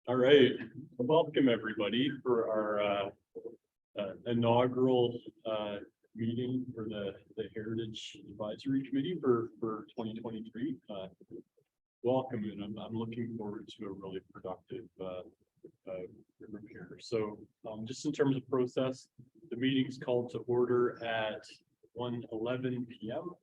All right, welcome everybody for our inaugural meeting for the Heritage Advisory Committee for 2023. Welcome, and I'm looking forward to a really productive group here. So just in terms of process, the meeting is called to order at 1:11 p.m.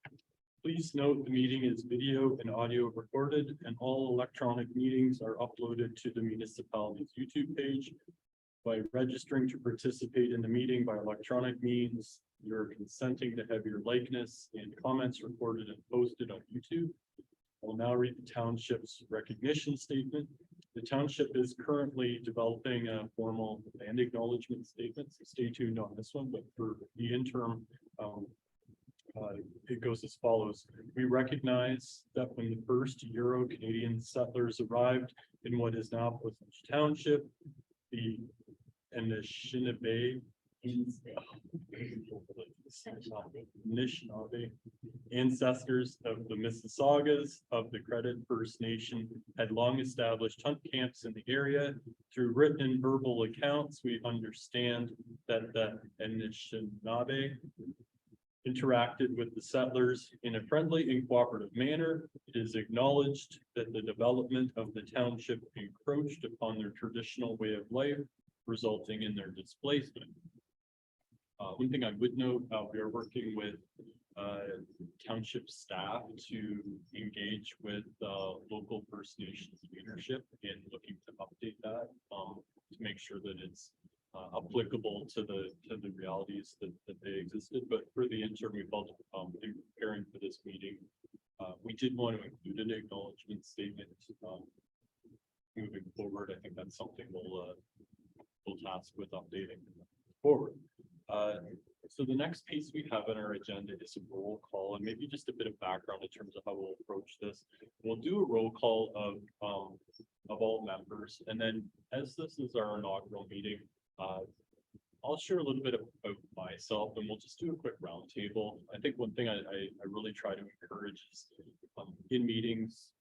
Please note the meeting is video and audio recorded, and all electronic meetings are uploaded to the municipality's YouTube page. By registering to participate in the meeting by electronic means, you're consenting to have your likeness and comments recorded and posted on YouTube. I will now read the township's recognition statement. The township is currently developing a formal land acknowledgement statement, so stay tuned on this one, but for the interim, it goes as follows. We recognize that when the first Euro-Canadian settlers arrived in what is now Portage Township, the Anishinaabe ancestors of the Mississaugas of the Credit First Nation had long established hunt camps in the area. Through written and verbal accounts, we understand that the Anishinaabe interacted with the settlers in a friendly and cooperative manner. It is acknowledged that the development of the township encroached upon their traditional way of life, resulting in their displacement. One thing I would note, we are working with township staff to engage with local First Nations leadership and looking to update that to make sure that it's applicable to the realities that they existed. But for the interim, we felt in preparing for this meeting, we did want to include an acknowledgement statement moving forward. I think that's something we'll task with updating forward. So the next piece we have on our agenda is a roll call, and maybe just a bit of background in terms of how we'll approach this. We'll do a roll call of all members, and then as this is our inaugural meeting, I'll share a little bit about myself, and we'll just do a quick roundtable. I think one thing I really try to encourage is in meetings,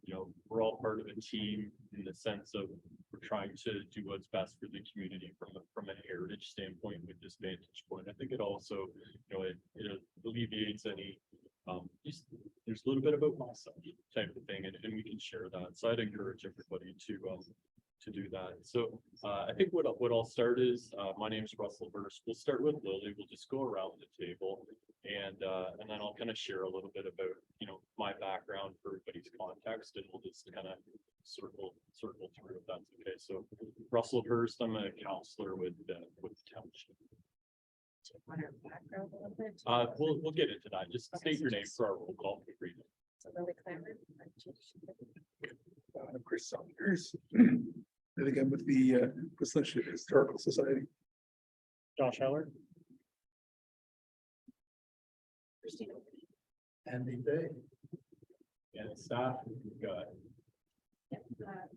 you know, we're all part of a team in the sense of we're trying to do what's best for the community from a heritage standpoint with this vantage point. I think it also, you know, it alleviates any there's a little bit about myself type of thing, and we can share that. So I'd encourage everybody to do that. So I think what I'll start is my name is Russell Hurst. We'll start with Lily. We'll just go around the table, and then I'll kind of share a little bit about, you know, my background for everybody's context, and we'll just kind of circle through if that's okay. So Russell Hurst, I'm a counselor with the township. We'll get into that. Just state your name for our roll call. So Lily Clammer. I'm Chris Saunders. I think I'm with the Quistland Historical Society. Josh Heller. Christina. Andy Bay. And staff, we've got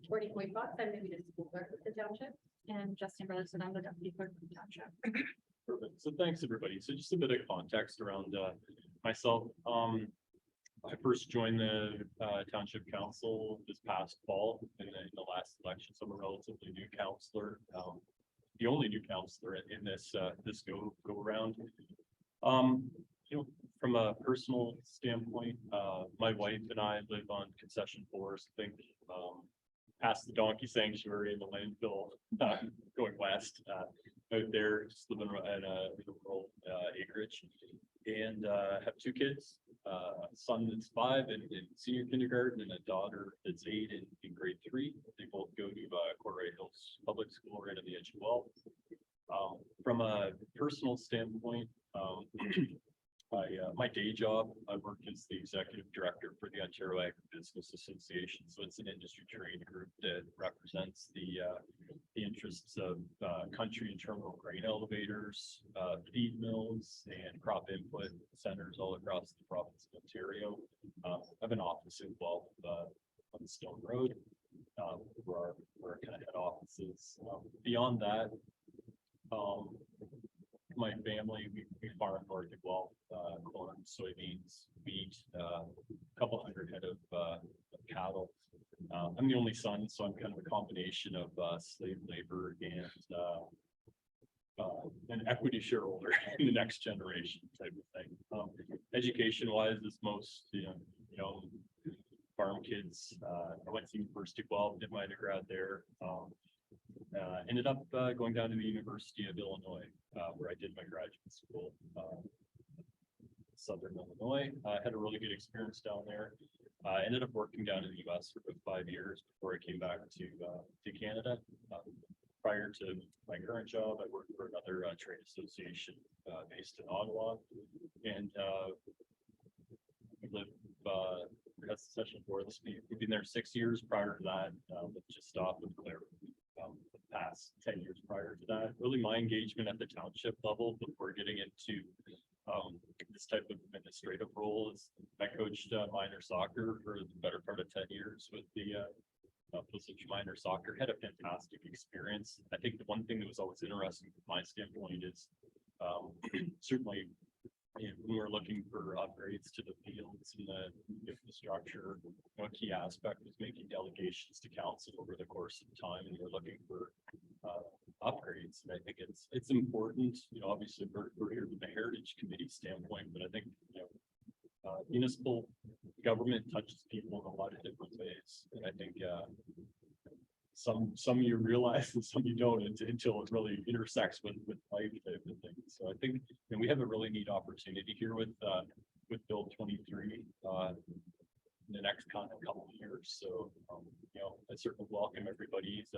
Courtney Fox, I'm the municipal clerk of the township. And Justin Brothers, and I'm the deputy clerk of the township. perfect. So thanks, everybody. So just a bit of context around myself. I first joined the township council this past fall in the last election, so I'm a relatively new counselor, the only new counselor in this go around. You know, from a personal standpoint, my wife and I live on Concession Forest, I think past the donkey sanctuary in the landfill, going west, out there, just living in a rural acreage, and have two kids. A son that's 5 in senior kindergarten, and a daughter that's 8 in grade 3. They both go to Courtwright Hills Public School right on the edge of Guelph. From a personal standpoint, my day job, I work as the executive director for the Ontario Agribusiness Association. So it's an industry trade group that represents the interests of country and terminal grain elevators, feed mills, and crop input centers all across the province of Ontario. I have an office in Guelph on Stone Road. where our kind of head office is. Beyond that, my family, we farm north of Guelph, corn, soybeans, wheat, a couple hundred head of cattle. I'm the only son, so I'm kind of a combination of slave labor and an equity shareholder in the next generation type of thing. Education wise, is most, farm kids. I went to University of Guelph, did my undergrad there. Ended up going down to the University of Illinois, where I did my graduate school. Southern Illinois, had a really good experience down there. Ended up working down in the US for about 5 years before I came back to Canada. Prior to my current job, I worked for another trade association based in Ottawa, and we live that's the session for this. We've been there 6 years. Prior to that, just stopped with Claire. The past 10 years prior to that, really my engagement at the township level before getting into this type of administrative role is I coached minor soccer for the better part of 10 years with the Osage Minor Soccer. Had a fantastic experience. I think the one thing that was always interesting from my standpoint is certainly when we're looking for upgrades to the fields and the infrastructure, a key aspect was making delegations to council over the course of time, and we're looking for upgrades. And I think it's important, obviously we're here from the Heritage Committee standpoint, but I think, municipal government touches people in a lot of different ways. And I think some you realize and some you don't until it really intersects with life type of thing. So I think we have a really neat opportunity here with Bill 23 in the next couple of years. So I certainly welcome everybody's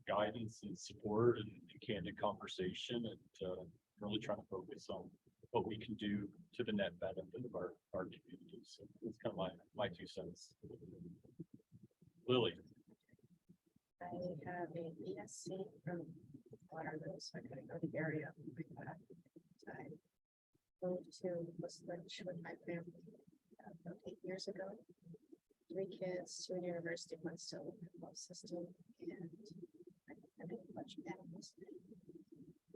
guidance and support and candid conversation, and really trying to focus on what we can do to the net benefit of our community. So that's kind of my 2 cents. Lily. I have a BSc from Waterloo, so I couldn't go to the area. I moved to Westland with my family about 8 years ago. 3 kids, 2 in university, 1 still in the system, and I did a bunch of animals.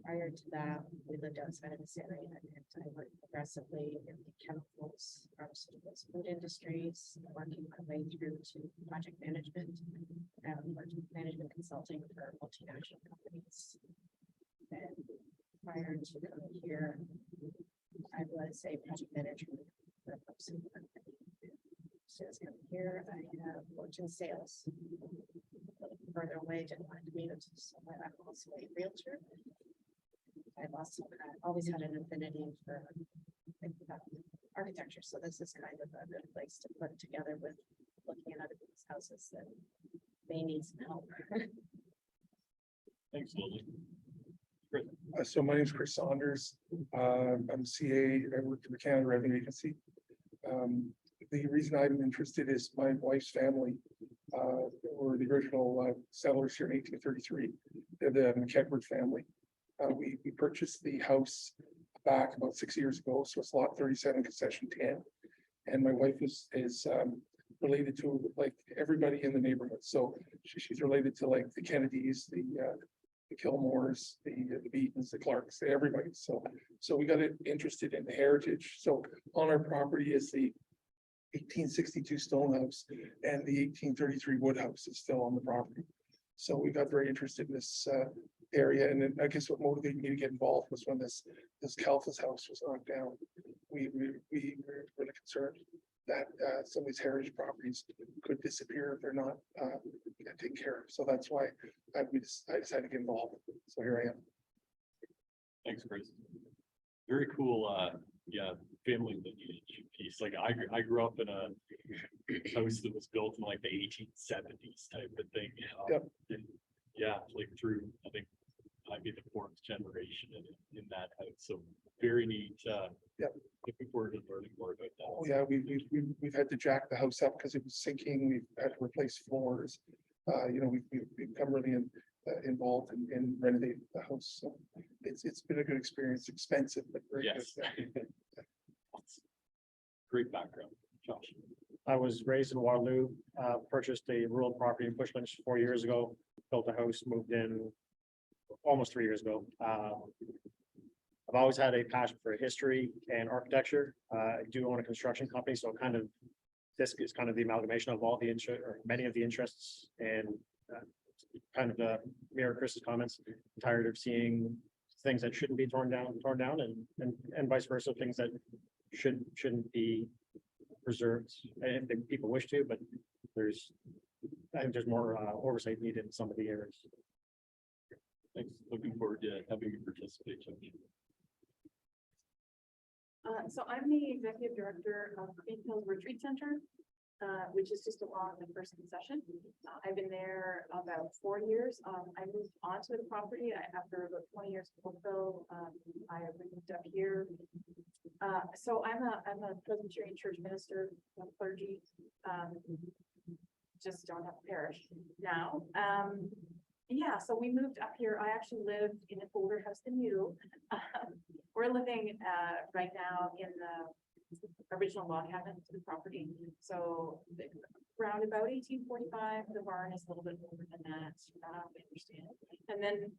Prior to that, we lived outside of this area, and I worked progressively in the chemicals, pharmaceuticals, food industries, working my way through to project management, management consulting for multinational companies. And prior to coming here, I was a project manager for a pharmaceutical company. So as coming here, I have worked in sales. Further away, didn't want to be, so I'm also a realtor. I've also always had an affinity for architecture, so this is kind of a good place to put together with looking at other people's houses that may need some help. Thanks, Lily. So my name is Chris Saunders. I'm CA. I work for the Canada Revenue Agency. The reason I'm interested is my wife's family were the original settlers here in 1833. They're the McEdward family. We purchased the house back about 6 years ago, so it's lot 37, concession 10. And my wife is related to like everybody in the neighborhood. So she's related to like the Kennedys, the Kilmores, the Beatons, the Clarks, everybody. So we got interested in the heritage. So on our property is the 1862 stone house, and the 1833 wood house is still on the property. So we got very interested in this area, and then I guess what motivated me to get involved was when this Kalfas house was knocked down. We were really concerned that some of these heritage properties could disappear if they're not taken care of. So that's why I decided to get involved. So here I am. Thanks, Chris. Very cool. Family lineage piece. Like I grew up in a house that was built in like the 1870s type of thing. Yep. And like through, I think I'd be the 4th generation in that house. So very neat. Yep. Looking forward to learning more about that. Oh yeah, we've had to jack the house up because it was sinking. We've had to replace floors. We've become really involved in renovating the house. So it's been a good experience. Expensive, but very Yes. good. Great background, Josh. I was raised in Waterloo, purchased a rural property in Bushlands 4 years ago, built a house, moved in almost 3 years ago. I've always had a passion for history and architecture. I do own a construction company, so kind of this is kind of the amalgamation of all the interest or many of the interests and kind of mirror Chris's comments. I'm tired of seeing things that shouldn't be torn down, and vice versa, things that shouldn't be preserved if the people wish to, but I think there's more oversight needed in some of the areas. Thanks. Looking forward to having you participate, Judge. So I'm the executive director of Green Hills Retreat Center, which is just along the first concession. I've been there about 4 years. I moved onto the property after about 20 years of Oakville. I moved up here. So I'm a Presbyterian church minister, clergy. Just don't have a parish now. Yeah, so we moved up here. I actually lived in an older house than you. We're living right now in the original log cabin to the property. So around about 1845, the barn is a little bit older than that, we understand. And then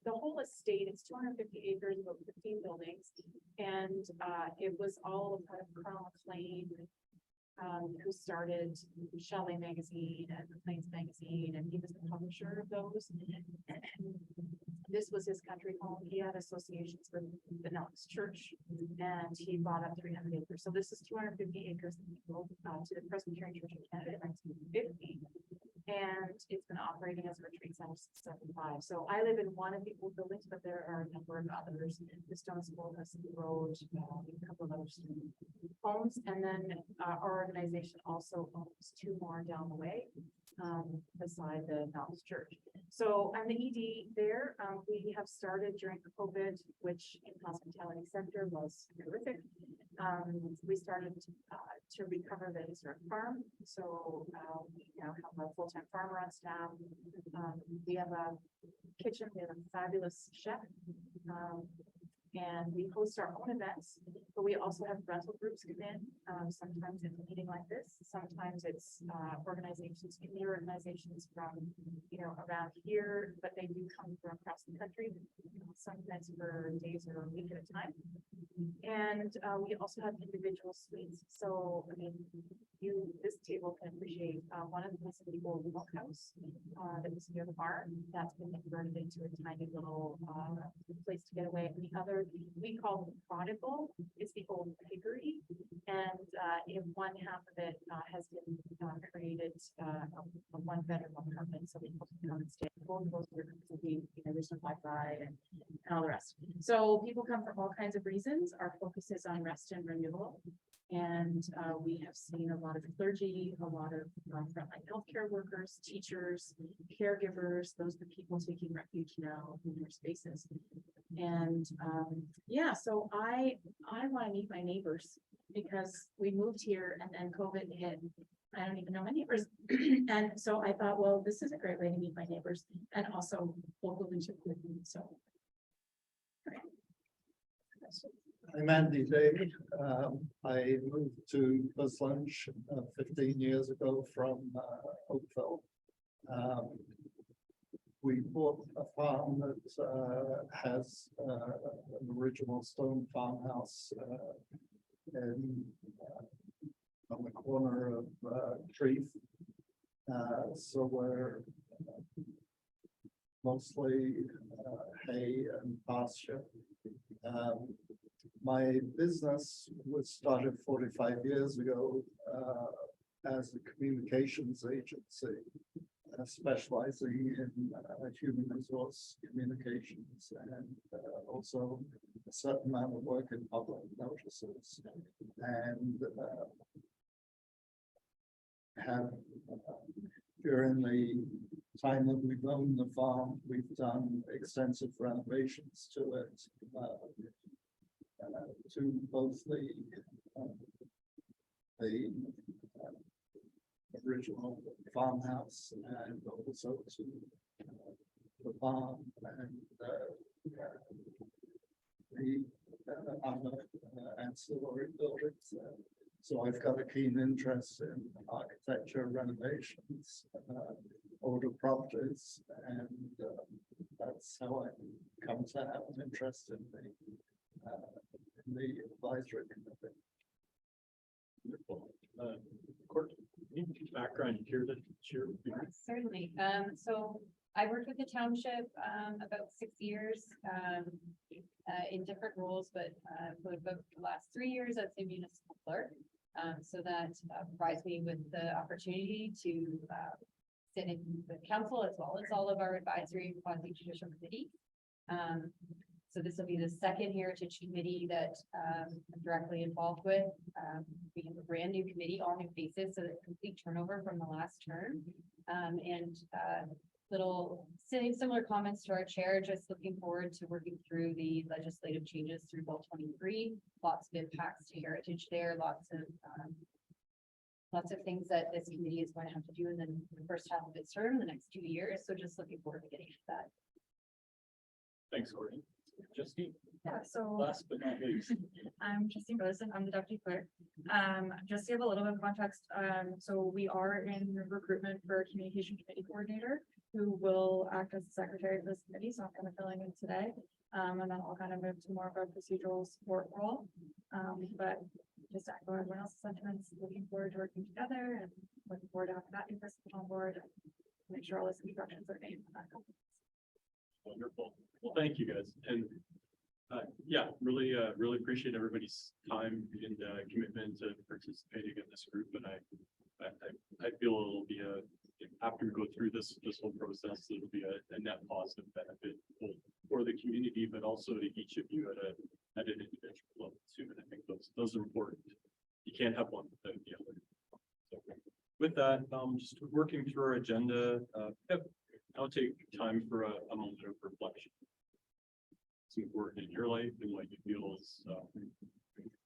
the whole estate, it's 250 acres, about 15 buildings. And it was all part of Colonel McLean, who started Shelley magazine and the Plains magazine, and he was the publisher of those. This was his country home. He had associations with the Knox Church, and he bought up 300 acres. So this is 250 acres that he sold to the Presbyterian Church of Canada in 1950. And it's been operating as a retreat center since 1975. So I live in one of the old buildings, but there are a number of others. The Stone School has the road, a couple of other homes, and then our organization also owns 2 more down the way, beside the Knox Church. So I'm the ED there. We have started during COVID, which in hospitality sector was terrific. We started to recover the historic farm. So we now have a full-time farmer on staff. We have a kitchen, we have a fabulous chef. And we host our own events, but we also have rental groups come in. Sometimes it's a meeting like this. Sometimes it's organizations, community organizations from, around here, but they do come from across the country, sometimes for days or a week at a time. And we also have individual suites. So, I mean, this table can appreciate one of them is the old house that was near the barn. That's been converted into a tiny little place to get away. And the other we call the prodigal is the old piggery, and in one half of it has been created a 1-bedroom apartment, so people can come and stay. Both of those are be, there's some Wi-Fi and all the rest. So people come for all kinds of reasons. Our focus is on rest and renewal. And we have seen a lot of clergy, a lot of frontline healthcare workers, teachers, caregivers. Those are the people taking refuge now in their spaces. And yeah, so I want to meet my neighbors because we moved here and then COVID hit. I don't even know my neighbors. And so I thought, well, this is a great way to meet my neighbors and also local leadership with me. So. I'm Andy Day. I moved to Bushlands 15 years ago from Oakville. We bought a farm that has an original stone farmhouse on the corner of Treef. So we're mostly hay and pasture. My business was started 45 years ago as a communications agency, specializing in human resource communications and also a certain amount of work in public notices. And have during the time that we've owned the farm, we've done extensive renovations to it. To both the original farmhouse and also to the barn and the other ancillary buildings. So I've got a keen interest in architecture renovations, older properties, and that's how I come to have an interest in the advisory committee. Wonderful. Court, any background here that share with you? Certainly. So I worked with the township, about 6 years, in different roles, but, for about the last 3 years as a municipal clerk. So that provides me with the opportunity to, sit in the council as well as all of our advisory quasi judicial committee. So this will be the second heritage committee that, I'm directly involved with. We have a brand new committee, all new faces, so it's complete turnover from the last term. And little similar comments to our chair, just looking forward to working through the legislative changes through Bill 23. Lots of impacts to heritage there, lots of things that this committee is going to have to do in the first half of its term, the next 2 years. So just looking forward to getting to that. Thanks, Courtney. Justine, Yeah, so last but not least. I'm Justine Rosen, I'm the deputy clerk. Just to give a little bit of context, so we are in recruitment for a communication committee coordinator who will act as the secretary of this committee, so I'm kind of filling in today. And then I'll kind of move to more of a procedural support role. But just to echo everyone else's sentiments, looking forward to working together and looking forward to having that new person on board and make sure all those instructions are made. Wonderful. Well, thank you guys. And yeah, really appreciate everybody's time and commitment to participating in this group. And I feel it'll be after we go through this whole process, it'll be a net positive benefit both for the community, but also to each of you at an individual level too. And I think those are important. You can't have one without the other. So with that, just working through our agenda, I'll take time for a moment of reflection. It's important in your life and what you feel is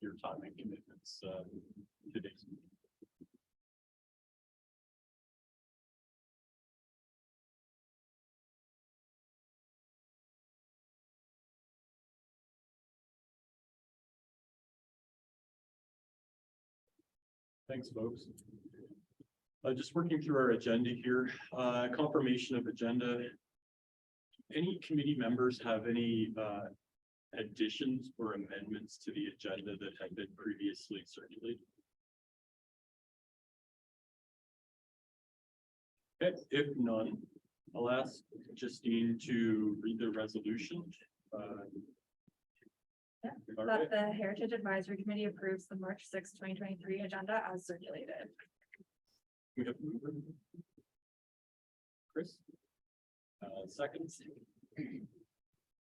your time and commitments today. Thanks, folks. Just working through our agenda here, confirmation of agenda. Any committee members have any additions or amendments to the agenda that had been previously circulated? Okay, if none, I'll ask Justine to read the resolution. All right. That the Heritage Advisory Committee approves the March 6, 2023 agenda as circulated. We have Chris. Second.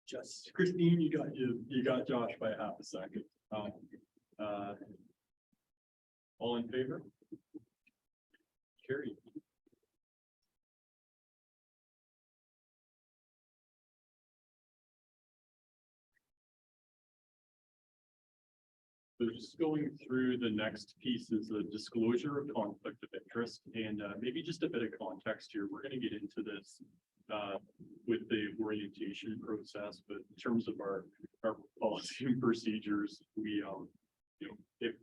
Just Christine, you got Josh by half a second. All in favor? Carried. So just going through the next piece is the disclosure of conflict of interest, and maybe just a bit of context here. We're going to get into this with the orientation process, but in terms of our policy and procedures, we if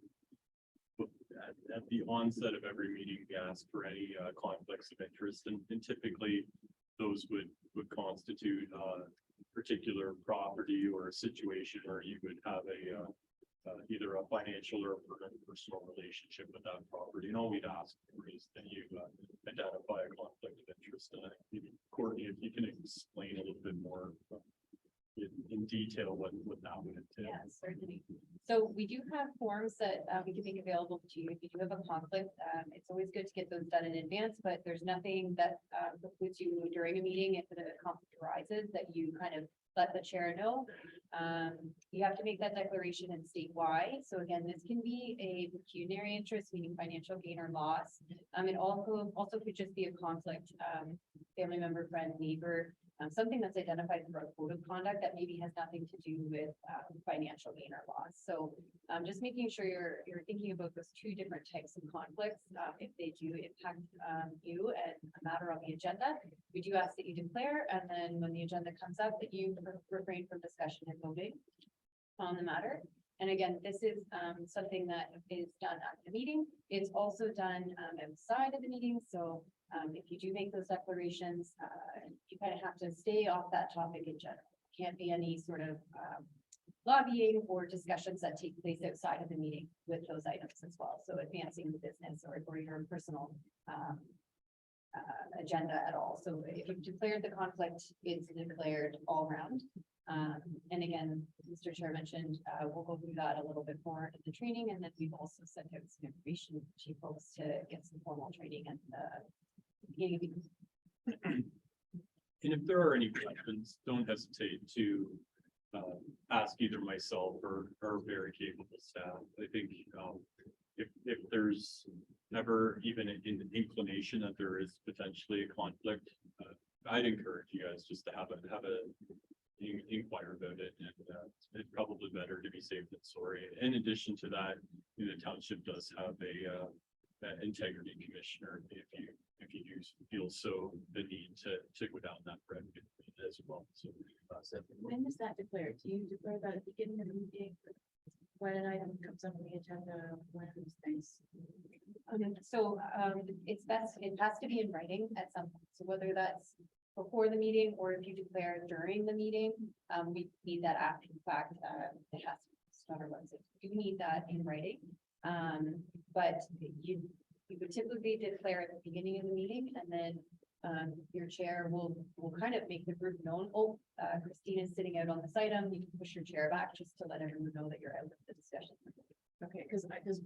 at the onset of every meeting, we ask for any conflicts of interest, and typically those would constitute particular property or a situation where you would have either a financial or personal relationship with that property. And all we'd ask for is that you identify a conflict of interest. And Courtney, if you can explain a little bit more in detail what that would entail. Yeah, certainly. So we do have forms that we can make available to you if you do have a conflict. It's always good to get those done in advance, but there's nothing that precludes you during a meeting if a conflict arises that you kind of let the chair know. You have to make that declaration and state why. So again, this can be a pecuniary interest, meaning financial gain or loss. It also could just be a conflict, family member, friend, neighbor, something that's identified through a code of conduct that maybe has nothing to do with financial gain or loss. So just making sure you're thinking about those two different types of conflicts. If they do impact you and a matter on the agenda, we do ask that you declare, and then when the agenda comes up, that you refrain from discussion and voting on the matter. And again, this is something that is done at the meeting. It's also done outside of the meeting. So if you do make those declarations, you kind of have to stay off that topic in general. Can't be any sort of lobbying or discussions that take place outside of the meeting with those items as well. So advancing the business or your personal agenda at all. So if you've declared the conflict, it's declared all round. And again, Mr. Chair mentioned, we'll go through that a little bit more in the training, and then we've also sent out some information to you folks to get some formal training at the beginning of the And if there are any questions, don't hesitate to ask either myself or very capable staff. I think if there's never even an inclination that there is potentially a conflict, I'd encourage you guys just to have a inquire about it, and it's probably better to be safe than sorry. In addition to that, the township does have an integrity commissioner if you do feel so the need to go down that road as well. So When is that declared? Do you declare that at the beginning of the meeting? When an item comes up on the agenda, one of these things? So it's best, it has to be in writing at some point. So whether that's before the meeting or if you declare during the meeting, we need that after the fact. It has to be on our website. You need that in writing. But you would typically declare at the beginning of the meeting, and then your chair will kind of make the group known. Oh, Christina's sitting out on this item. You can push your chair back just to let everyone know that you're out of the discussion. Okay, because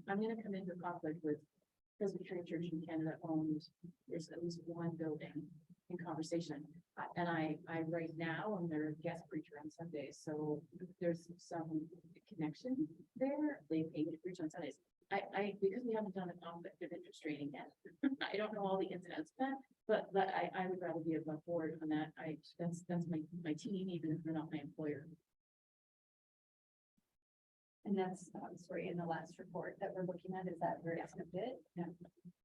I'm gonna come into conflict with Presbyterian Church in Canada owns, there's at least one building in conversation. And I right now, I'm their guest preacher on Sundays, so there's some connection there. They pay me to preach on Sundays. Because we haven't done a conflict of interest training yet, I don't know all the ins and outs of that, but I would rather be above board on that. That's my team, even if they're not my employer. And that's, sorry, in the last report that we're looking at, is that where it's a bit? Yeah.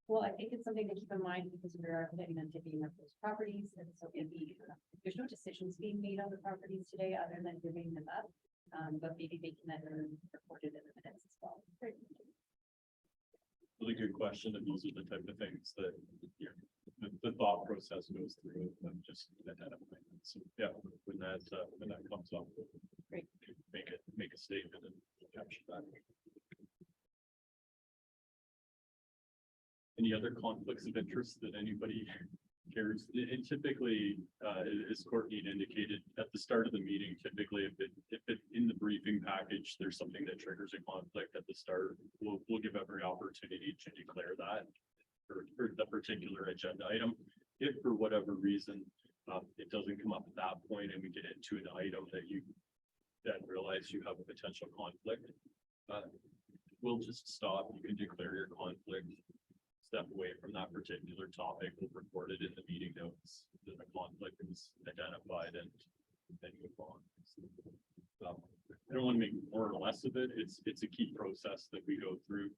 Well, I think it's something to keep in mind because we are planning on digging up those properties, and so it'd be, there's no decisions being made on the properties today other than giving them up. But maybe making that reported in the minutes as well. really good question, and these are the type of things that the thought process goes through of just identifying. So yeah, when that comes up, we'll Great. make a statement and capture that. Any other conflicts of interest that anybody cares? And typically, as Courtney indicated at the start of the meeting, typically if it in the briefing package, there's something that triggers a conflict at the start, we'll give every opportunity to declare that for the particular agenda item. If for whatever reason, it doesn't come up at that point and we get into an item that you then realize you have a potential conflict, we'll just stop. You can declare your conflict, step away from that particular topic, we'll report it in the meeting notes that the conflict is identified and then move on. I don't want to make more or less of it. It's a key process that we go through.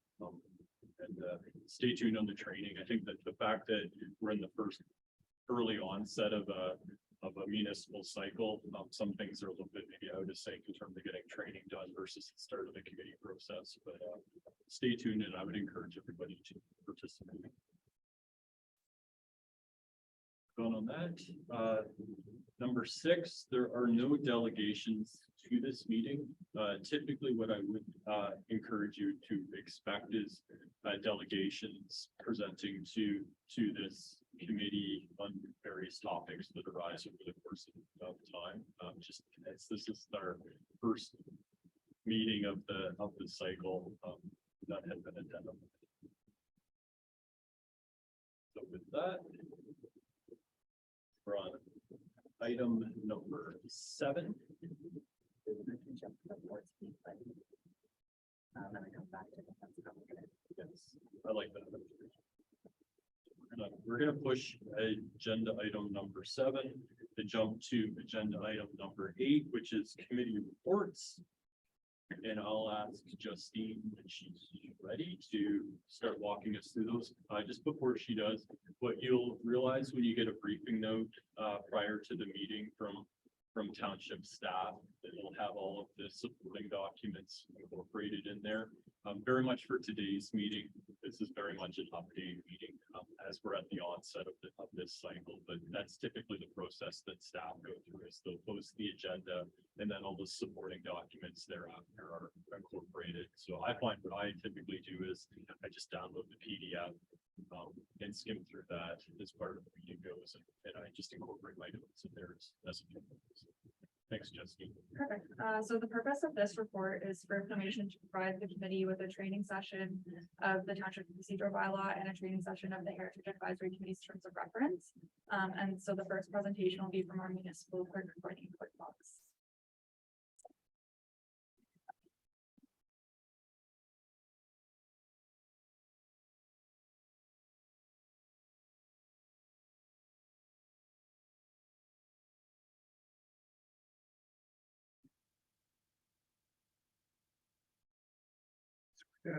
And stay tuned on the training. I think that the fact that we're in the first early onset of a municipal cycle, some things are a little bit maybe out of sync in terms of getting training done versus the start of the committee process. But stay tuned, and I would encourage everybody to participate. Going on that, number 6, there are no delegations to this meeting. Typically what I would encourage you to expect is delegations presenting to this committee on various topics that arise over the course of time. Just as this is our first meeting of the cycle that had been identified. So with that, we're on item number 7. Yes, I like that. We're gonna push agenda item number 7 to jump to agenda item number 8, which is committee reports. And I'll ask Justine when she's ready to start walking us through those. Just before she does, what you'll realize when you get a briefing note prior to the meeting from from township staff. It'll have all of the supporting documents incorporated in there. Very much for today's meeting. This is very much an update meeting, as we're at the onset of this cycle, but that's typically the process that staff go through is they'll post the agenda and then all the supporting documents thereafter are incorporated. So I find what I typically do is I just download the PDF and skim through that as part of the meeting goes, and I just incorporate my notes in there as a. Thanks, Justine. Perfect. So the purpose of this report is for information to provide the committee with a training session of the township procedural bylaw and a training session of the Heritage Advisory Committee's terms of reference. And so the first presentation will be from our municipal clerk recording clerk box.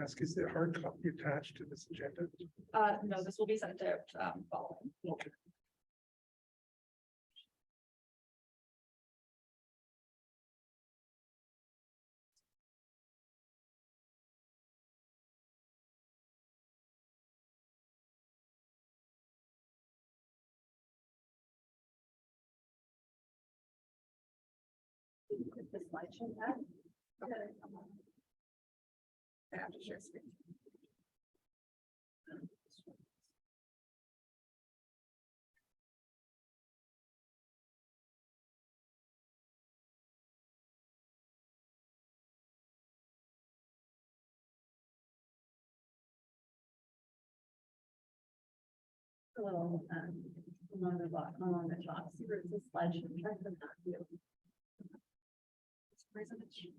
Ask, is there hard copy attached to this agenda? No, this will be sent out, following. Okay. The slideshow app. I have to share screen. A little, along the top, see where it's a slideshow, try to not do. Presentation.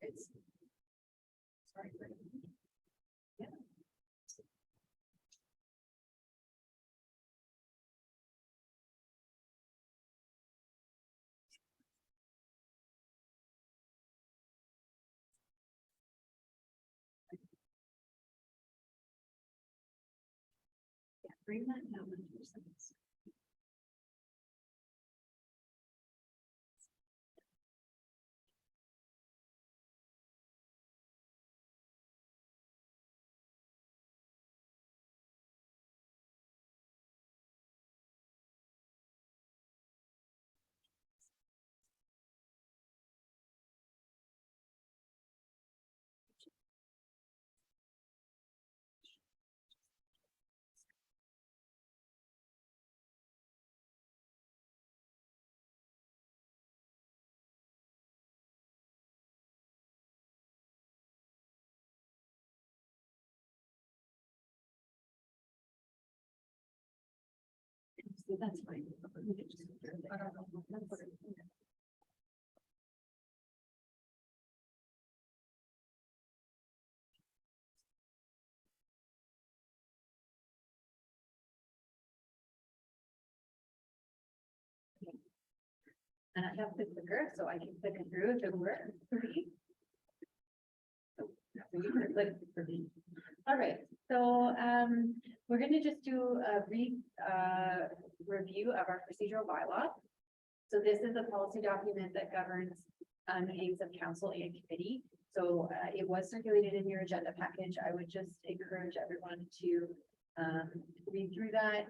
It's. Sorry. Yeah. Yeah, bring that down 100%. So that's fine. We can just- I don't know. And I have the clicker, so I can click it through if it works for me. So you can click for me. All right, so we're gonna just do a brief review of our procedural bylaw. So this is a policy document that governs meetings of council and committee. So it was circulated in your agenda package. I would just encourage everyone to read through that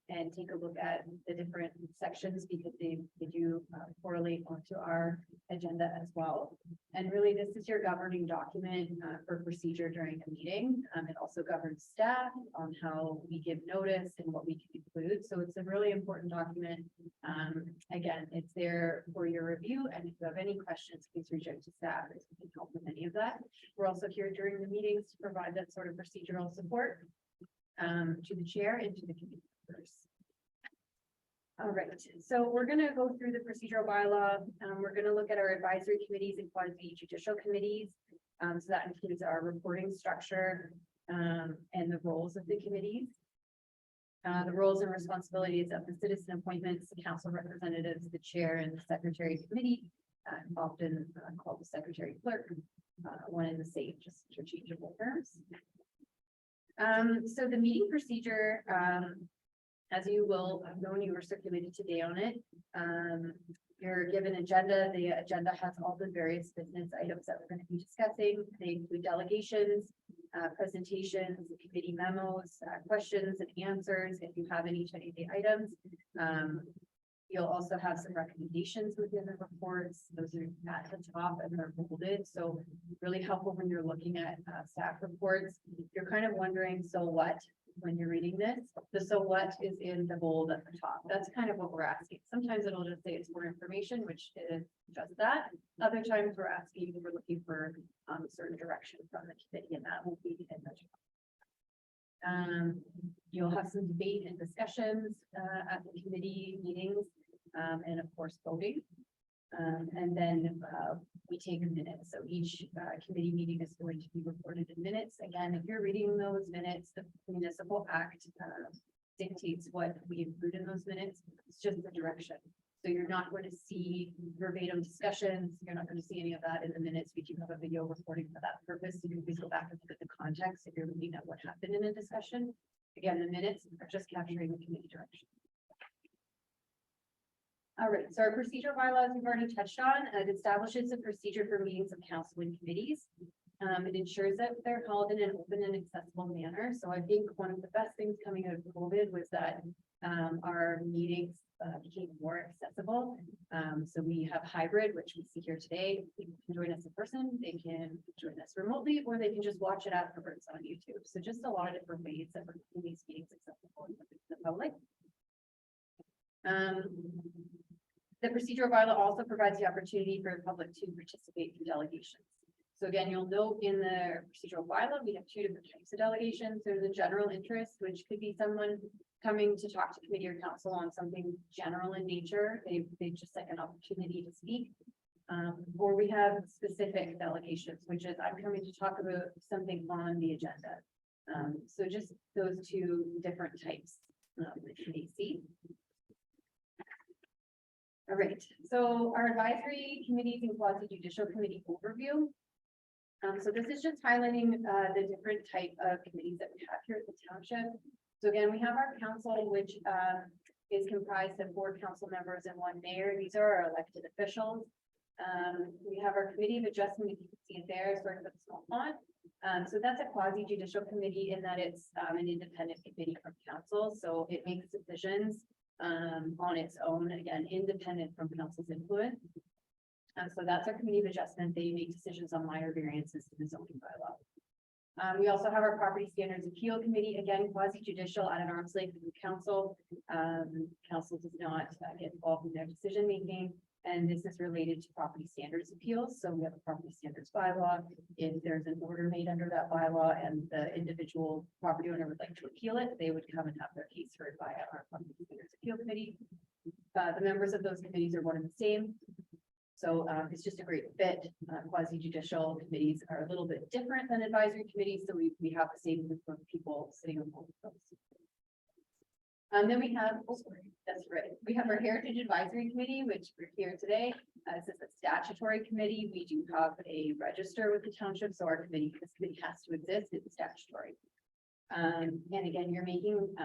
and take a look at the different sections because they do correlate onto our agenda as well. And really, this is your governing document for procedure during a meeting. It also governs staff on how we give notice and what we can include. So it's a really important document. Again, it's there for your review. And if you have any questions, please reach out to staff if we can help with any of that. We're also here during the meetings to provide that sort of procedural support to the chair and to the committee members. All right, so we're going to go through the procedural bylaw. We're going to look at our advisory committees and quasi judicial committees. So that includes our reporting structure, and the roles of the committees. The roles and responsibilities of the citizen appointments, the council representatives, the chair and the secretary committee, often called the secretary clerk, one and the same, just interchangeable terms. So the meeting procedure, as you will have known, you were circulated today on it. You're given agenda. The agenda has all the various business items that we're going to be discussing. They include delegations, presentations, committee memos, questions and answers, if you have any to items. You'll also have some recommendations within the reports. Those are at the top and they're bolded. So really helpful when you're looking at staff reports. You're kind of wondering, so what, when you're reading this? The so what is in the bold at the top. That's kind of what we're asking. Sometimes it'll just say it's more information, which is just that. Other times we're asking, we're looking for certain direction from the committee, and that will be in the top. You'll have some debate and discussions at the committee meetings, and of course voting. And then we take a minute. So each committee meeting is going to be reported in minutes. Again, if you're reading those minutes, the municipal act dictates what we include in those minutes. It's just the direction. So you're not going to see verbatim discussions. You're not going to see any of that in the minutes. We do have a video recording for that purpose. You can please go back and look at the context if you're looking at what happened in a discussion. Again, the minutes are just capturing the committee direction. All right, so our procedure bylaws we've already touched on. It establishes a procedure for meetings of council and committees. It ensures that they're held in an open and accessible manner. So I think one of the best things coming out of COVID was that our meetings became more accessible. So we have hybrid, which we see here today. People can join us in person, they can join us remotely, or they can just watch it afterwards on YouTube. So just a lot of different ways that we're making these meetings accessible to the public. The procedural bylaw also provides the opportunity for the public to participate in delegations. So again, you'll note in the procedural bylaw, we have two different types of delegations. There's a general interest, which could be someone coming to talk to committee or council on something general in nature. They just like an opportunity to speak. Or we have specific delegations, which is I'm coming to talk about something on the agenda. So just those two different types that you may see. All right, so our advisory committees and quasi judicial committee overview. So this is just highlighting the different type of committees that we have here at the township. So again, we have our council, which is comprised of 4 council members and 1 mayor. These are our elected officials. We have our committee of adjustment, if you can see it there, sort of a small font. So that's a quasi judicial committee in that it's an independent committee from council. So it makes decisions on its own, again, independent from council's influence. So that's our committee of adjustment. They make decisions on minor variances to the zoning bylaw. We also have our property standards appeal committee, again, quasi judicial at an arm's length from council. Council does not get involved in their decision making. And this is related to property standards appeals. So we have a property standards bylaw. If there's an order made under that bylaw and the individual property owner would like to appeal it, they would come and have their case heard by our property standards appeal committee. The members of those committees are one and the same. So it's just a great fit. Quasi judicial committees are a little bit different than advisory committees. So we have the same group of people sitting on both of those. Then we have, oh, sorry, that's right. We have our Heritage Advisory Committee, which we're here today. This is a statutory committee. We do have a register with the township, so our committee, this committee has to exist. It's statutory. And again, you're making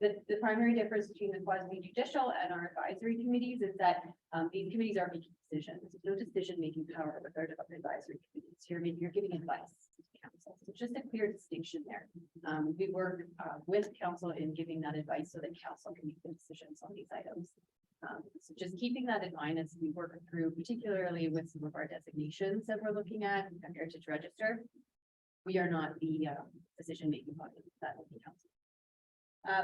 the primary difference between the quasi judicial and our advisory committees is that these committees are making decisions. There's no decision-making power with our advisory committees. You're giving advice to council. So just a clear distinction there. We work with council in giving that advice so that council can make the decisions on these items. So just keeping that in mind as we work through, particularly with some of our designations that we're looking at, Heritage Register. We are not the decision-making body. That will be council.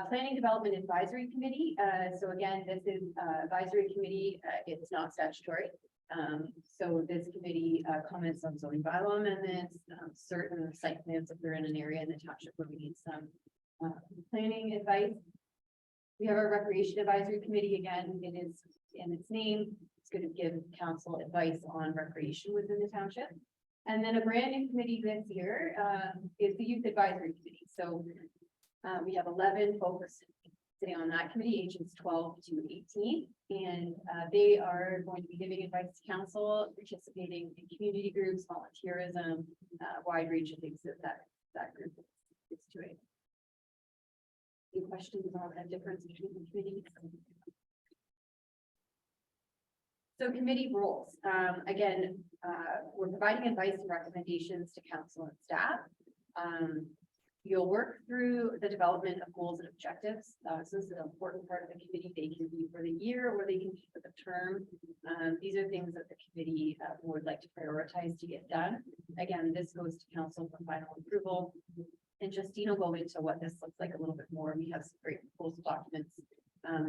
Planning Development Advisory Committee. So again, this is advisory committee. It's not statutory. So this committee comments on zoning bylaw amendments, certain site plans if they're in an area in the township where we need some planning advice. We have our Recreation Advisory Committee. Again, it is in its name. It's going to give council advice on recreation within the township. And then a brand new committee this year, is the Youth Advisory Committee. So, we have 11 folks sitting on that committee, ages 12 to 18. And, they are going to be giving advice to council, participating in community groups, volunteerism, wide range of things that group is doing. Any questions on the difference between the committees? So committee roles, again, we're providing advice and recommendations to council and staff. You'll work through the development of goals and objectives. So this is an important part of the committee. They can be for the year or they can be for the term. These are things that the committee would like to prioritize to get done. Again, this goes to council for final approval. And Justine will go into what this looks like a little bit more. We have some great proposal documents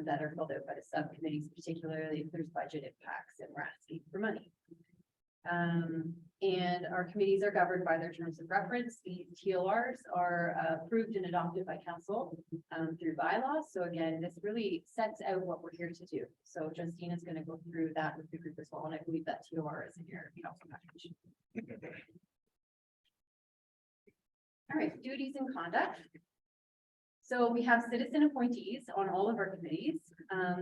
that are filled out by the subcommittees, particularly if there's budget impacts and we're asking for money. And our committees are governed by their terms of reference. These TORs are approved and adopted by council through bylaws. So again, this really sets out what we're here to do. So Justine is going to go through that with the group as well. And I believe that TOR is in your council package. All right, duties and conduct. So we have citizen appointees on all of our committees.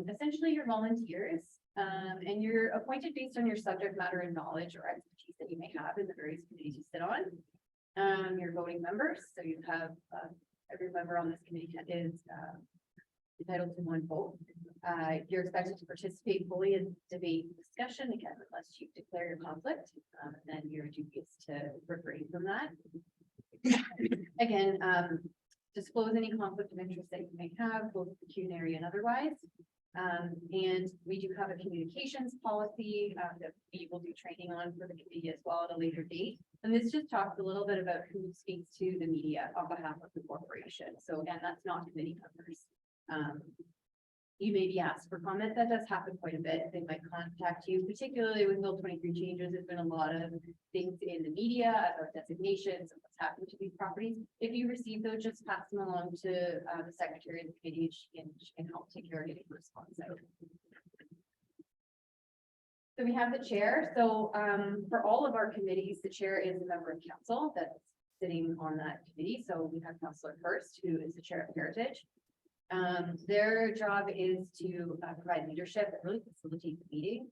Essentially, you're volunteers, and you're appointed based on your subject matter and knowledge or expertise that you may have in the various committees you sit on. You're voting members, so you have every member on this committee is entitled to one vote. You're expected to participate fully in debate and discussion, again, unless you declare your conflict, then your duty is to refrain from that. Again, disclose any conflict of interest that you may have, both pecuniary and otherwise. And we do have a communications policy that we will do training on for the committee as well at a later date. And this just talks a little bit about who speaks to the media on behalf of the corporation. So again, that's not committee members. You may be asked for comment. That does happen quite a bit. They might contact you, particularly with Bill 23 changes. There's been a lot of things in the media about designations and what's happened to these properties. If you receive those, just pass them along to the secretary of the committee. She can help take care of getting a response out. So we have the chair. So for all of our committees, the chair is a member of council that's sitting on that committee. So we have Councillor Hurst, who is the chair of Heritage. Their job is to provide leadership and really facilitate the meeting.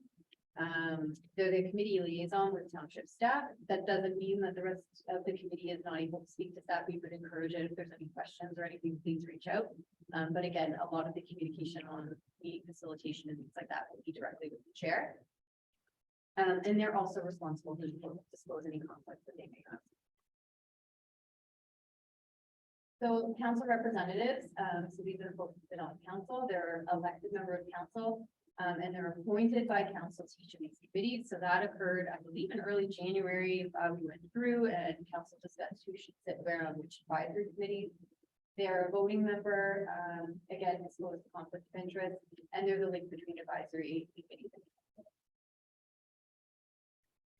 They're the committee liaison with township staff. That doesn't mean that the rest of the committee is not able to speak to staff. We would encourage it. If there's any questions or anything, please reach out. But again, a lot of the communication on meeting facilitation and things like that will be directly with the chair. And they're also responsible to disclose any conflicts that they may have. So council representatives, so these are the folks that sit on council, they're elected member of council, and they're appointed by council to each of these committees. So that occurred, I believe, in early January. We went through and council discussed who should sit where on which advisory committee. They're a voting member, again, disclosed conflict of interest, and they're the link between advisory committees.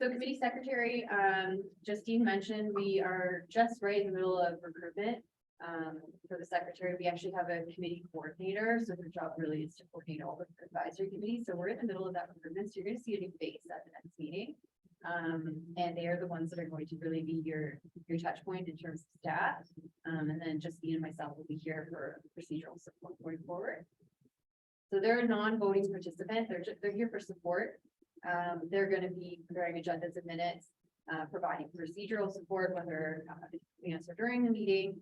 So committee secretary, Justine mentioned, we are just right in the middle of recruitment. For the secretary, we actually have a committee coordinator, so her job really is to coordinate all the advisory committees. So we're in the middle of that recruitment, so you're going to see a new face at the next meeting. And they are the ones that are going to really be your touch point in terms of staff. And then Justine and myself will be here for procedural support going forward. So they're a non-voting participant. They're here for support. They're going to be preparing agendas and minutes, providing procedural support, whether we answer during the meeting.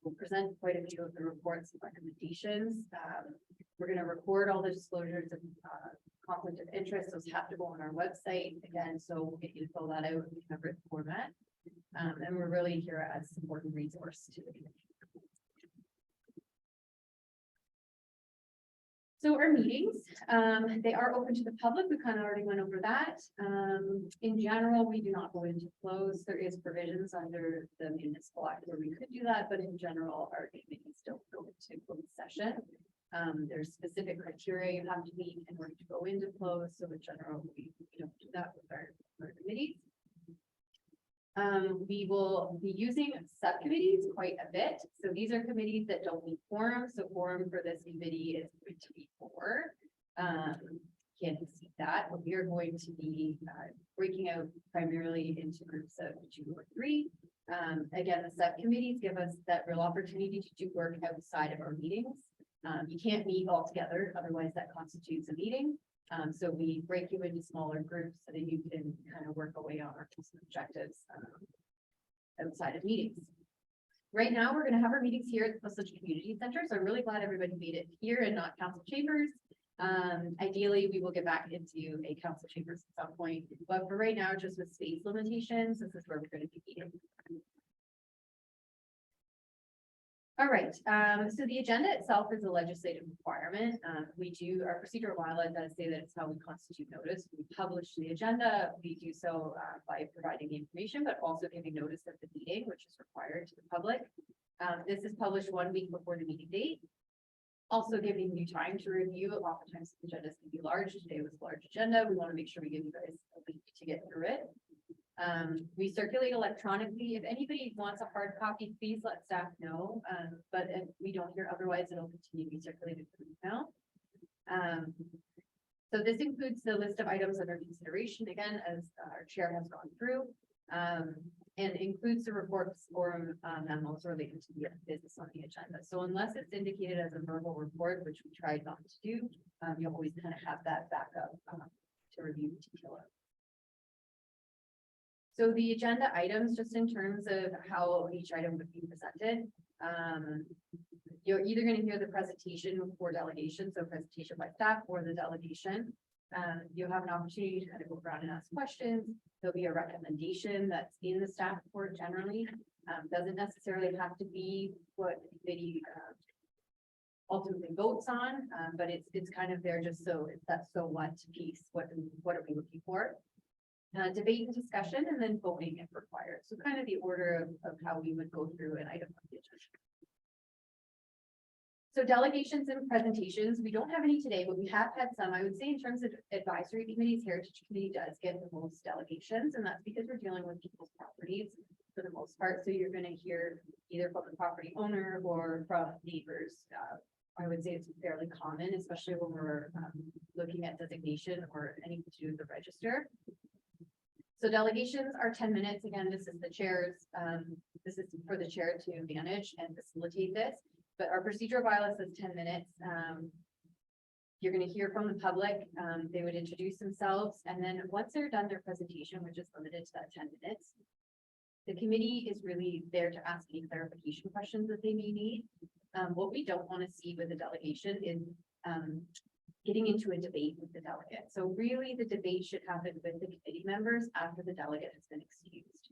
We'll present quite a few of the reports and recommendations. We're going to record all the disclosures of conflict of interest. Those have to go on our website again, so we'll get you to fill that out in a written format. And we're really here as a support and resource to the community. So our meetings, they are open to the public. We kind of already went over that. In general, we do not go into close. There is provisions under the municipal act where we could do that, but in general, our meetings don't go into closed session. There's specific criteria you have to meet in order to go into close. So in general, we don't do that with our committees. We will be using subcommittees quite a bit. So these are committees that don't need quorum. So quorum for this committee is going to be 4. Can't see that, but we we are going to be breaking out primarily into groups of 2 or 3. Again, the subcommittees give us that real opportunity to do work outside of our meetings. You can't meet all together, otherwise that constitutes a meeting. So we break you into smaller groups so that you can kind of work away on our objectives outside of meetings. Right now, we're gonna have our meetings here at the Passage Community Center, so I'm really glad everybody made it here and not council chambers. Ideally, we will get back into a council chambers at some point, but for right now, just with space limitations, this is where we're gonna be meeting. All right, so the agenda itself is a legislative requirement. Our procedural bylaw does say that it's how we constitute notice. We publish the agenda. We do so by providing the information, but also giving notice of the meeting, which is required to the public. This is published 1 week before the meeting date. Also giving you time to review. Oftentimes the agendas can be large. Today was a large agenda. We want to make sure we give you guys a week to get through it. We circulate electronically. If anybody wants a hard copy, please let staff know. But if we don't hear otherwise, it'll continue to be circulated through email. So this includes the list of items under consideration, again, as our chair has gone through, and includes the reports or memos related to the business on the agenda. So unless it's indicated as a verbal report, which we tried not to do, you always kind of have that backup to review detail of. So the agenda items, just in terms of how each item would be presented, you're either going to hear the presentation for delegation, so presentation by staff or the delegation. You'll have an opportunity to kind of go around and ask questions. There'll be a recommendation that's in the staff report generally. Doesn't necessarily have to be what the committee ultimately votes on, but it's kind of there just so it's that so what piece. What are we looking for? Debate and discussion, and then voting if required. So kind of the order of how we would go through an item on the agenda. So delegations and presentations, we don't have any today, but we have had some. I would say in terms of advisory committees, Heritage Committee does get the most delegations, and that's because we're dealing with people's properties for the most part. So you're going to hear either from the property owner or from neighbors. I would say it's fairly common, especially when we're looking at designation or anything to do with the register. So delegations are 10 minutes. Again, this is the chair's, this is for the chair to manage and facilitate this, but our procedural bylaw says 10 minutes. You're going to hear from the public. They would introduce themselves, and then once they're done their presentation, which is limited to that 10 minutes, the committee is really there to ask any clarification questions that they may need. What we don't want to see with the delegation is getting into a debate with the delegate. So really the debate should happen with the committee members after the delegate has been excused.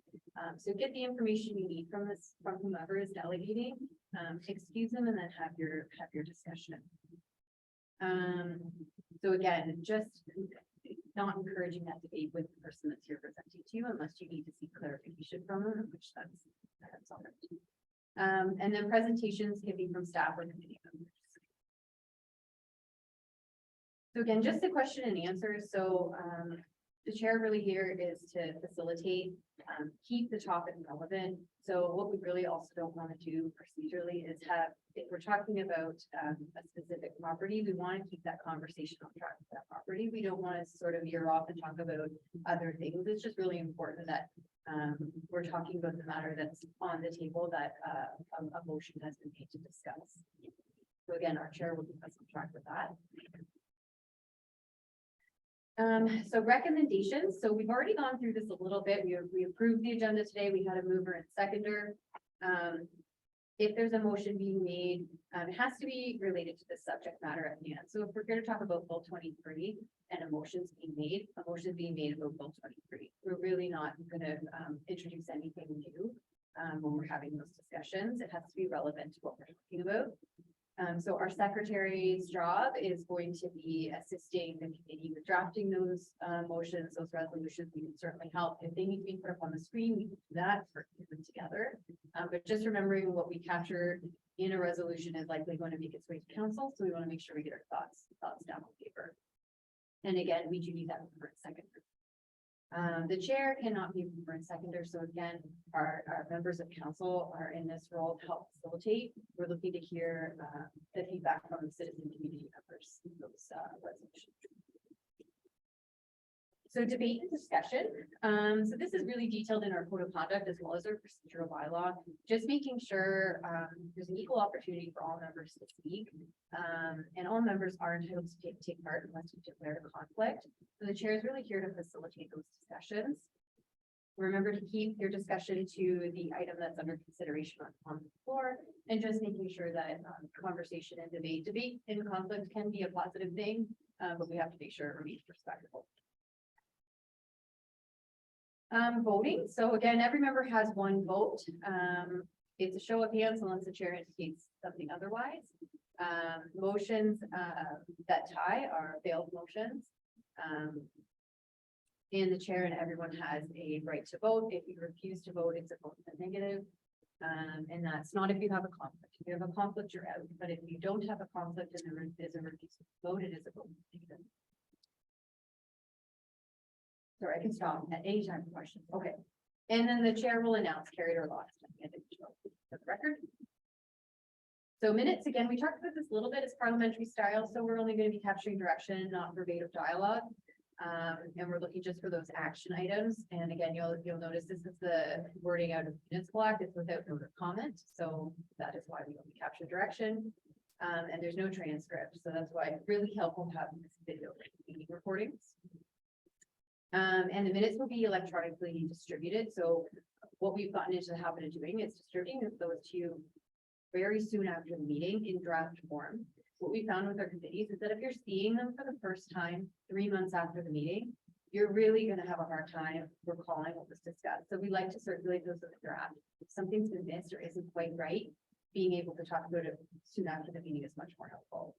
So get the information you need from whomever is delegating, excuse them, and then have your discussion. So again, just not encouraging that debate with the person that's here presenting to you unless you need to seek clarification from them, which that's all right. And then presentations can be from staff or committee members. So again, just the question and answers. So the chair really here is to facilitate, keep the topic relevant. So what we really also don't want to do procedurally is have, if we're talking about a specific property, we want to keep that conversation on track with that property. We don't want to sort of veer off and talk about other things. It's just really important that we're talking about the matter that's on the table that a motion has been made to discuss. So again, our chair will keep us on track with that. So recommendations. So we've already gone through this a little bit. We approved the agenda today. We had a mover and seconder. If there's a motion being made, it has to be related to the subject matter at hand. So if we're going to talk about Bill 23 and a motion's being made, a motion being made about Bill 23, we're really not going to introduce anything new when we're having those discussions. It has to be relevant to what we're talking about. So our secretary's job is going to be assisting the committee with drafting those motions, those resolutions. We can certainly help. If they need to be put up on the screen, we can do that for them together. But just remembering what we captured in a resolution is likely going to make its way to council. So we want to make sure we get our thoughts down on paper. And again, we do need that for a second. The chair cannot be a and seconder. So again, our members of council are in this role to help facilitate. We're looking to hear the feedback from the citizen community members, those resolutions. So debate and discussion. So this is really detailed in our code of conduct as well as our procedural bylaw. Just making sure there's an equal opportunity for all members to speak. And all members are entitled to take part unless you declare a conflict. So the chair is really here to facilitate those discussions. Remember to keep your discussion to the item that's under consideration on the floor, and just making sure that conversation and debate and conflict can be a positive thing, but we have to make sure it remains respectful. Voting. So again, every member has one vote. It's a show of hands unless the chair indicates something otherwise. Motions that tie are failed motions. And the chair and everyone has a right to vote. If you refuse to vote, it's a vote in the negative. And that's not if you have a conflict. If you have a conflict, you're out. But if you don't have a conflict and there is a refusal to vote, it is a vote in the negative. Sorry, I can stop at any time for questions. Okay. And then the chair will announce carried or lost at the end of each vote for the record. So minutes, again, we talked about this a little bit, it's parliamentary style, so we're only going to be capturing direction, not verbatim dialogue. And we're looking just for those action items. And again, you'll notice this is the wording out of the municipal act. It's without note of comment. So that is why we only capture direction. And there's no transcript. So that's why it's really helpful to have this video meeting recordings. And the minutes will be electronically distributed. So what we've gotten into the habit of doing is distributing those to you very soon after the meeting in draft form. What we found with our committees is that if you're seeing them for the first time 3 months after the meeting, you're really going to have a hard time recalling what was discussed. So we like to circulate those as a draft. If something's been missed or isn't quite right, being able to talk about it soon after the meeting is much more helpful.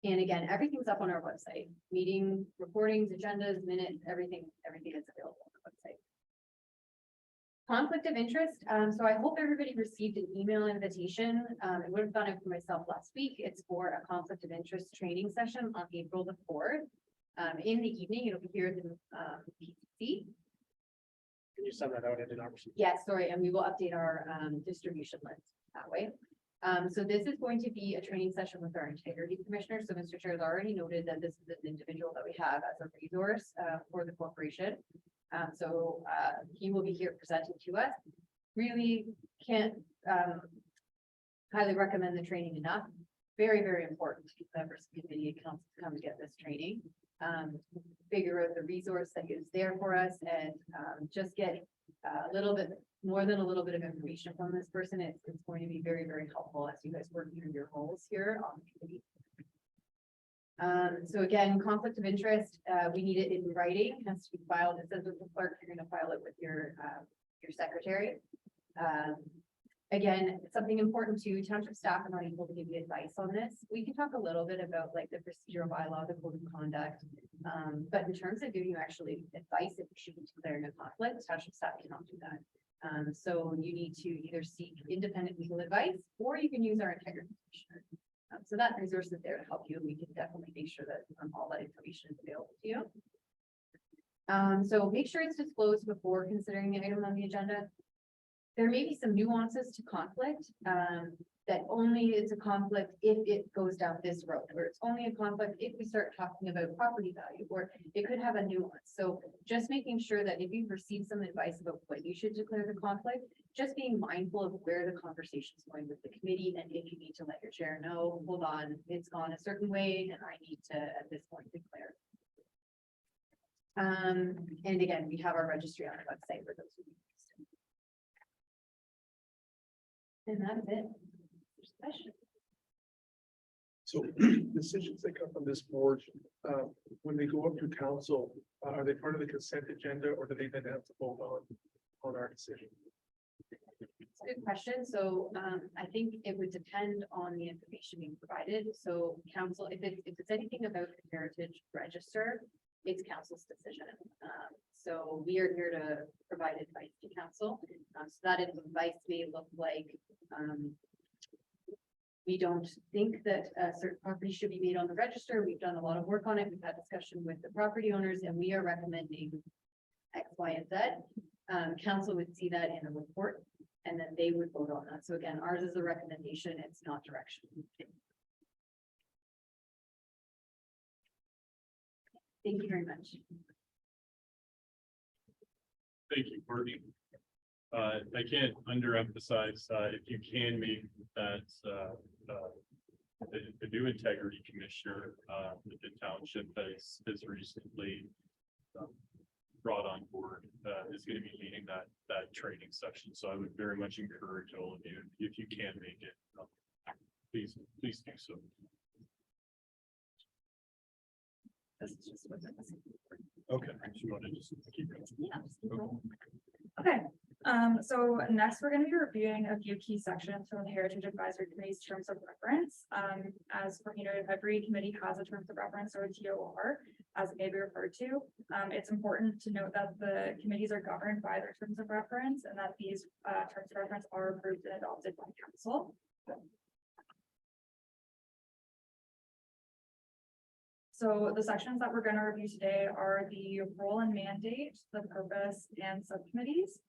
And again, everything's up on our website. Meeting recordings, agendas, minutes, everything is available on the website. Conflict of interest. So I hope everybody received an email invitation. I would have done it for myself last week. It's for a conflict of interest training session on April the 4th. In the evening, it'll be here at the PCC. Can you send that out into our? Yes, sorry, and we will update our distribution list that way. So this is going to be a training session with our integrity commissioner. So Mr. Chair has already noted that this is an individual that we have as a resource for the corporation. So he will be here presenting to us. Really can't highly recommend the training enough. Very, very important to members of the committee and council to come to get this training. Figure out the resource that is there for us and just get a little bit more than a little bit of information from this person. It's going to be very, very helpful as you guys work through your roles here on the committee. So again, conflict of interest, we need it in writing, has to be filed. It says with the clerk, you're going to file it with your secretary. Again, it's something important to township staff are not able to give you advice on this. We can talk a little bit about like the procedural bylaw, the code of conduct. But in terms of giving you actually advice, if you should be declaring a conflict, township staff cannot do that. So you need to either seek independent legal advice or you can use our integrity commissioner. So that resource is there to help you. We can definitely make sure that all that information is available to you. So make sure it's disclosed before considering the item on the agenda. There may be some nuances to conflict, that only is a conflict if it goes down this road, or it's only a conflict if we start talking about property value, or it could have a nuance. So just making sure that if you've received some advice about when you should declare the conflict, just being mindful of where the conversation is going with the committee, and if you need to let your chair know, hold on, it's gone a certain way, and I need to at this point declare. And again, we have our registry on our website for those who need to. And that's it. Question. So decisions that come from this board, when they go up to council, are they part of the consent agenda or do they then have to vote on our decision? It's a good question. So I think it would depend on the information being provided. So council, if it's anything about the heritage register, it's council's decision. So we are here to provide advice to council. So that advice may look like we don't think that certain property should be made on the register. We've done a lot of work on it. We've had discussion with the property owners and we are recommending X, Y, and Z. Council would see that in a report and then they would vote on that. So again, ours is a recommendation. It's not direction. Thank you very much. Thank you, Courtney. I can't underemphasize, if you can make that, the new integrity commissioner, that the township has recently brought on board, is going to be leading that training session. So I would very much encourage all of you, if you can make it, please do so. This is just what I'm missing. Okay, so you want to just keep going? Yeah, just keep Okay. going. Okay, so next we're gonna be reviewing a few key sections from the Heritage Advisory Committee's terms of reference. As for, every committee has a terms of reference or a TOR, as it may be referred to. It's important to note that the committees are governed by their terms of reference and that these terms of reference are approved and adopted by council. So the sections that we're going to review today are the role and mandate, the purpose, and subcommittees.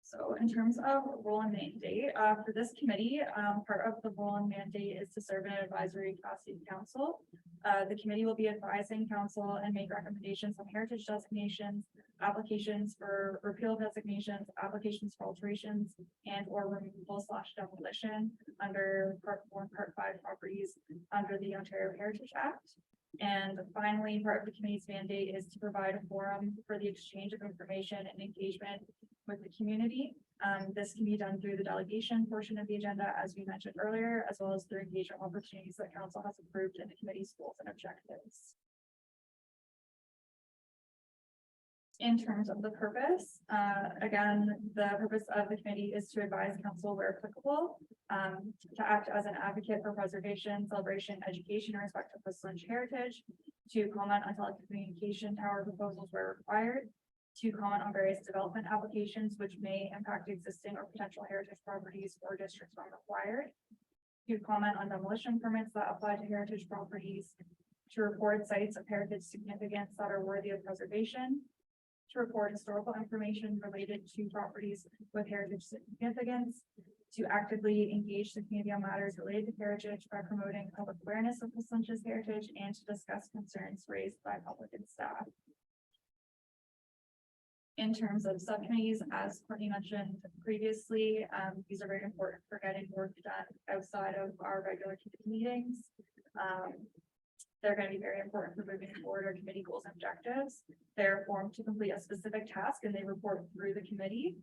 So in terms of role and mandate, for this committee, part of the role and mandate is to serve in an advisory capacity to council. The committee will be advising council and make recommendations on heritage designations, applications for repeal designations, applications for alterations, and or removal / demolition under Part 4 and Part 5 properties under the Ontario Heritage Act. And finally, part of the committee's mandate is to provide a forum for the exchange of information and engagement with the community. This can be done through the delegation portion of the agenda, as we mentioned earlier, as well as through engagement opportunities that council has approved in the committee's goals and objectives. In terms of the purpose, again, the purpose of the committee is to advise council where applicable, to act as an advocate for preservation, celebration, education, and respect of West Lynch heritage, to comment on telecommunication tower proposals where required, to comment on various development applications which may impact existing or potential heritage properties or districts when required, to comment on demolition permits that apply to heritage properties, to report sites of heritage significance that are worthy of preservation, to report historical information related to properties with heritage significance, to actively engage the community on matters related to heritage by promoting public awareness of West Lynch's heritage, and to discuss concerns raised by public and staff. In terms of subcommittees, as Courtney mentioned previously, these are very important for getting work done outside of our regular committee meetings. They're going to be very important for moving forward our committee goals and objectives. They're formed to complete a specific task and they report through the committee.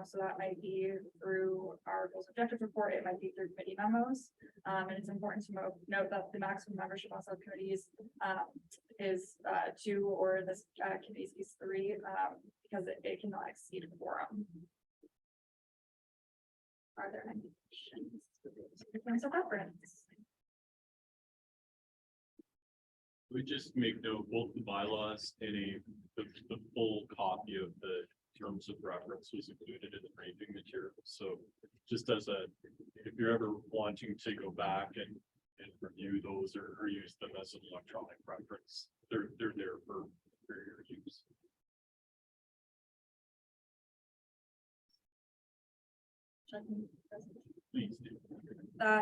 So that might be through our goals and objectives report, it might be through committee memos. And it's important to note that the maximum membership on subcommittees is 2, or this committee's is 3, because it cannot exceed a quorum. Are there any questions? In terms of reference? We just make note, both the bylaws and the full copy of the terms of reference was included in the briefing material. So just as if you're ever wanting to go back and review those or use them as an electronic reference, they're there for your use. Please do.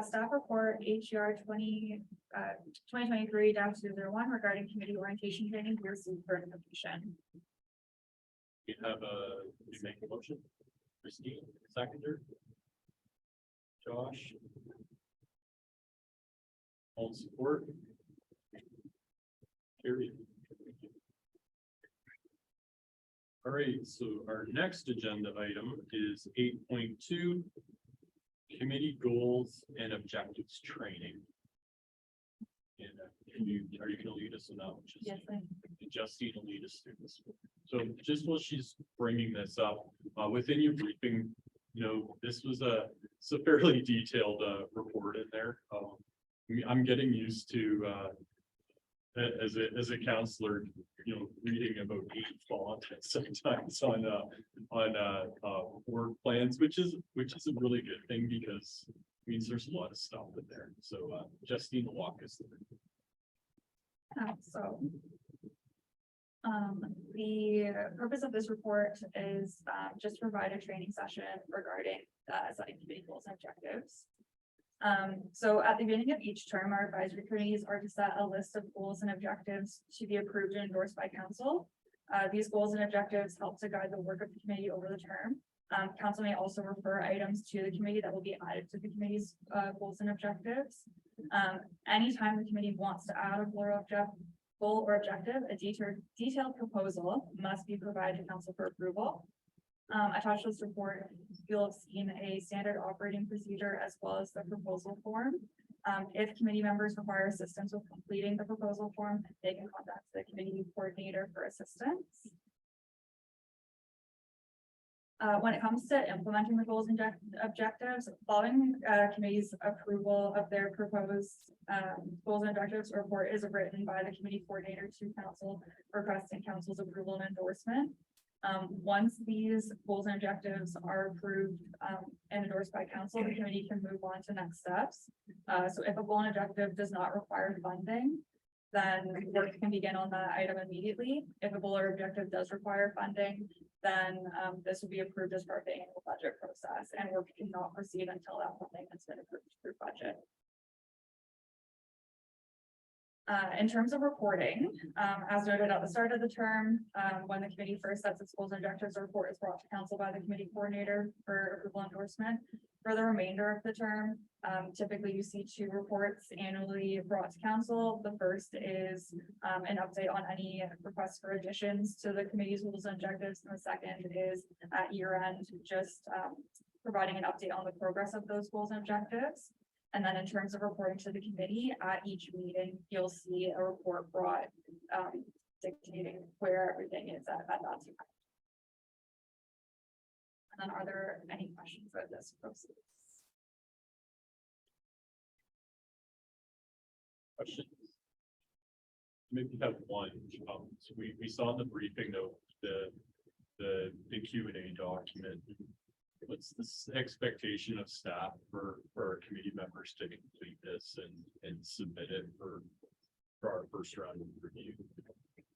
Staff report HER 2023-201 regarding committee orientation training for for information. You make a motion. Christine, seconder. Josh. All support. Carried. All right, so our next agenda item is 8.2. Committee goals and objectives training. And are you going to lead us in that? Yes, Justine will lead us through this. So just while she's bringing this up, within your briefing, this was it's a fairly detailed report in there. I'm getting used to as a counselor, reading about 8 font sometimes on work plans, which is a really good thing because it means there's a lot of stuff in there. So Justine will walk us through. So the purpose of this report is just to provide a training session regarding setting committee goals and objectives. So at the beginning of each term, our advisory committees are to set a list of goals and objectives to be approved and endorsed by council. These goals and objectives help to guide the work of the committee over the term. Council may also refer items to the committee that will be added to the committee's goals and objectives. Anytime the committee wants to add a goal or objective, a detailed proposal must be provided to council for approval. Attached to this report, you'll have seen a standard operating procedure as well as the proposal form. If committee members require assistance with completing the proposal form, they can contact the committee coordinator for assistance. When it comes to implementing the goals and objectives, following committee's approval of their proposed goals and objectives, a report is written by the committee coordinator to council, requesting council's approval and endorsement. Once these goals and objectives are approved and endorsed by council, the committee can move on to next steps. So if a goal and objective does not require funding, then work can begin on that item immediately. If a goal or objective does require funding, then this will be approved as part of the annual budget process, and work cannot proceed until that funding has been approved through budget. In terms of reporting, as noted at the start of the term, when the committee first sets its goals and objectives, a report is brought to council by the committee coordinator for approval endorsement. For the remainder of the term, typically you see 2 reports annually brought to council. The first is an update on any requests for additions to the committee's goals and objectives, and the second is at year end, just providing an update on the progress of those goals and objectives. And then in terms of reporting to the committee, at each meeting, you'll see a report brought dictating where everything is at that time. And then are there any questions about this process? Questions? Maybe have one. So we saw in the briefing though, the Q&A document. What's this expectation of staff for our committee members to complete this and submit it for our first round of review?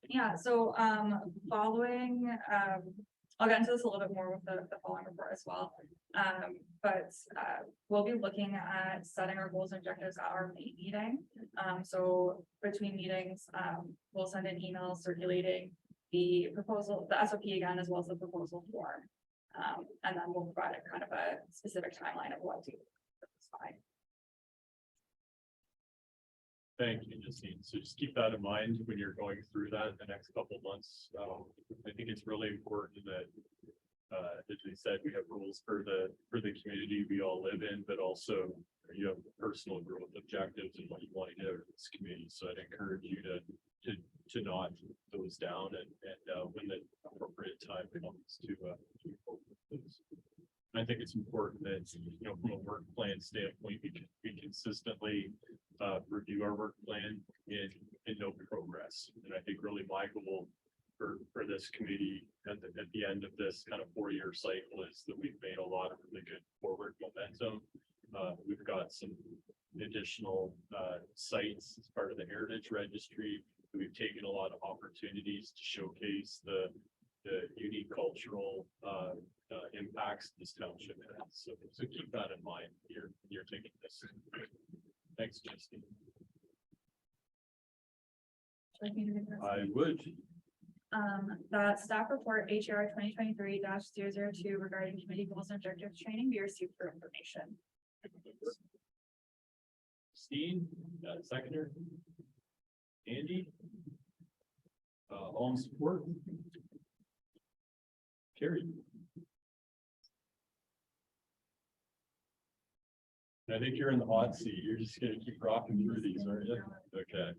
Yeah, so following, I'll get into this a little bit more with the following report as well. But we'll be looking at setting our goals and objectives at our May meeting. So between meetings, we'll send an email circulating the proposal, the SOP again, as well as the proposal form. And then we'll provide a kind of a specific timeline of what to do. Thank you, Justine. So just keep that in mind when you're going through that in the next couple of months. I think it's really important that, as we said, we have rules for the community we all live in, but also you have personal growth objectives and what you want to get out of this community. So I'd encourage you to not those down and when the appropriate time comes to those. I think it's important that, you know, from a work plan standpoint, we consistently review our work plan and note progress. And I think really my goal for this committee at the end of this kind of 4-year cycle is that we've made a lot of really good forward momentum. We've got some additional sites as part of the Heritage Registry. We've taken a lot of opportunities to showcase the unique cultural impacts this township has. So keep that in mind. You're taking this. Thanks, Justine. I would. The staff report HR 2023-002 regarding committee goals and objectives training be received for information. Steve, seconder. Andy. All in support. Carrie. I think you're in the hot seat. You're just gonna keep rocking through these, aren't you? Okay.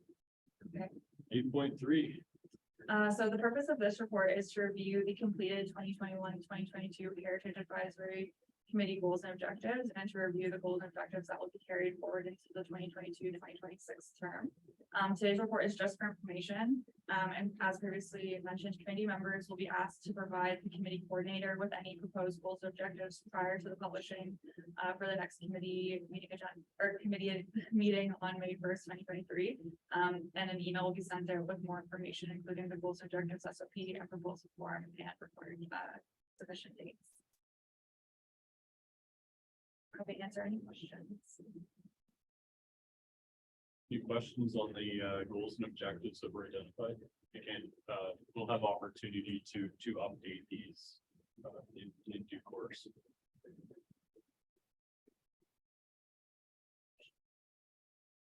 Okay. 8.3. So the purpose of this report is to review the completed 2021-2022 Heritage Advisory Committee goals and objectives, and to review the goals and objectives that will be carried forward into the 2022-2026 term. Today's report is just for information. And as previously mentioned, committee members will be asked to provide the committee coordinator with any proposed goals and objectives prior to the publishing for the next committee meeting agenda or committee meeting on May 1st, 2023. And an email will be sent out with more information, including the goals and objectives SOP and proposal form and required submission dates. happy to answer any questions. Any questions on the goals and objectives that were identified? Again, we'll have opportunity to update these in due course.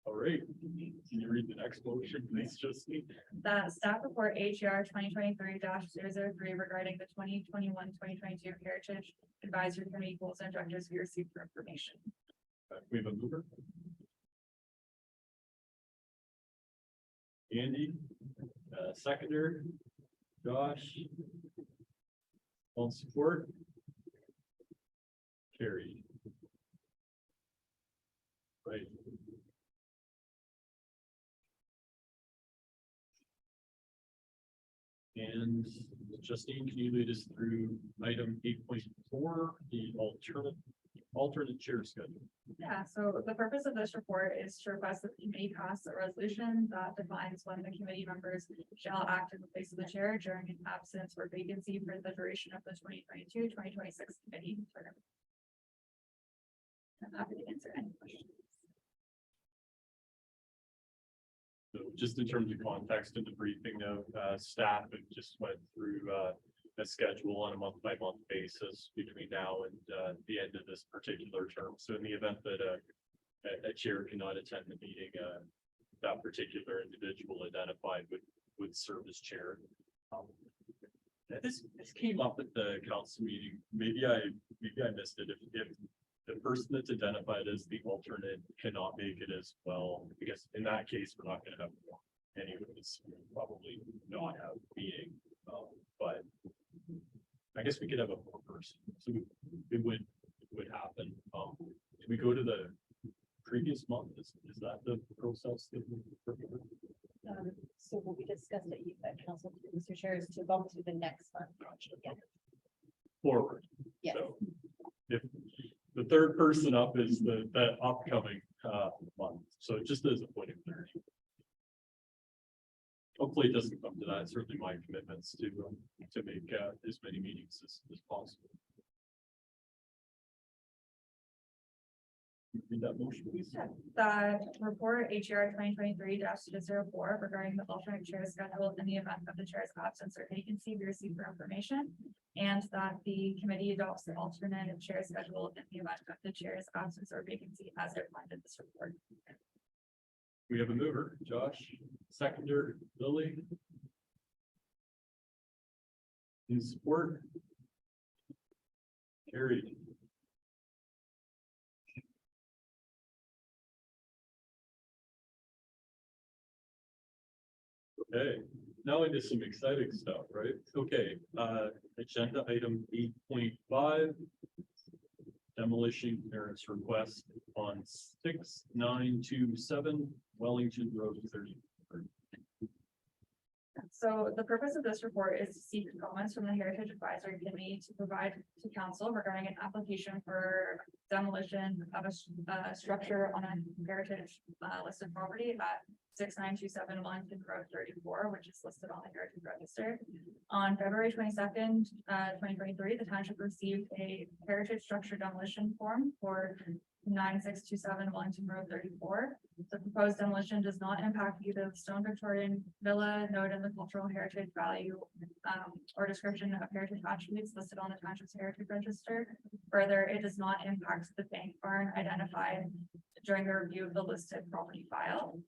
All right, can you read the next motion, please, Justine? That staff report AGR 2023-003 regarding the 2021-2022 Heritage Advisory Committee goals and objectives we received for information. We have a mover. Andy, seconder, Josh. All support. Carried. Right. And Justine, can you lead us through item 8.4, the alternate chair schedule? Yeah, so the purpose of this report is to request that the committee pass a resolution that defines when the committee members shall act in the place of the chair during an absence or vacancy for the duration of the 2022-2026 committee term. I'm happy to answer any questions. So just in terms of context in the briefing note, staff have just went through a schedule on a month-by-month basis between now and the end of this particular term. So in the event that a chair cannot attend the meeting, that particular individual identified would serve as chair. This came up at the council meeting. Maybe I missed it. If the person that's identified as the alternate cannot make it as well, I guess in that case, we're not gonna have anyways, probably not have a meeting. But I guess we could have a four person, so it would happen. Do we go to the previous month? Is that the process that we? So what we discussed at council, Mr. Chair, is to bump to the next month. Yeah. Forward. Yes. So if the third person up is that upcoming month, so just as a point of clarity. Hopefully it doesn't come to that. Certainly my commitments to make as many meetings as possible. Read that motion, please. The report AGR 2023-004 regarding the alternate chair schedule in the event of the chair's absence or vacancy be received for information. And that the committee adopts the alternate chair schedule in the event of the chair's absence or vacancy as outlined in this report. We have a mover, Josh, seconder, Lily. In support. Carried. Okay, now into some exciting stuff, right? Okay, agenda item 8.5. Demolition clearance request on 6927 Wellington Road 30. So the purpose of this report is to seek comments from the Heritage Advisory Committee to provide to council regarding an application for demolition of a structure on a heritage listed property at 6927 Wellington Road 34, which is listed on the Heritage Register. On February 22nd, 2023, the township received a heritage structure demolition form for 9627 Wellington Road 34. The proposed demolition does not impact either the stone Victorian villa noted in the cultural heritage value or description of heritage attributes listed on the township's heritage register. Further, it does not impact the bank barn identified during the review of the listed property file.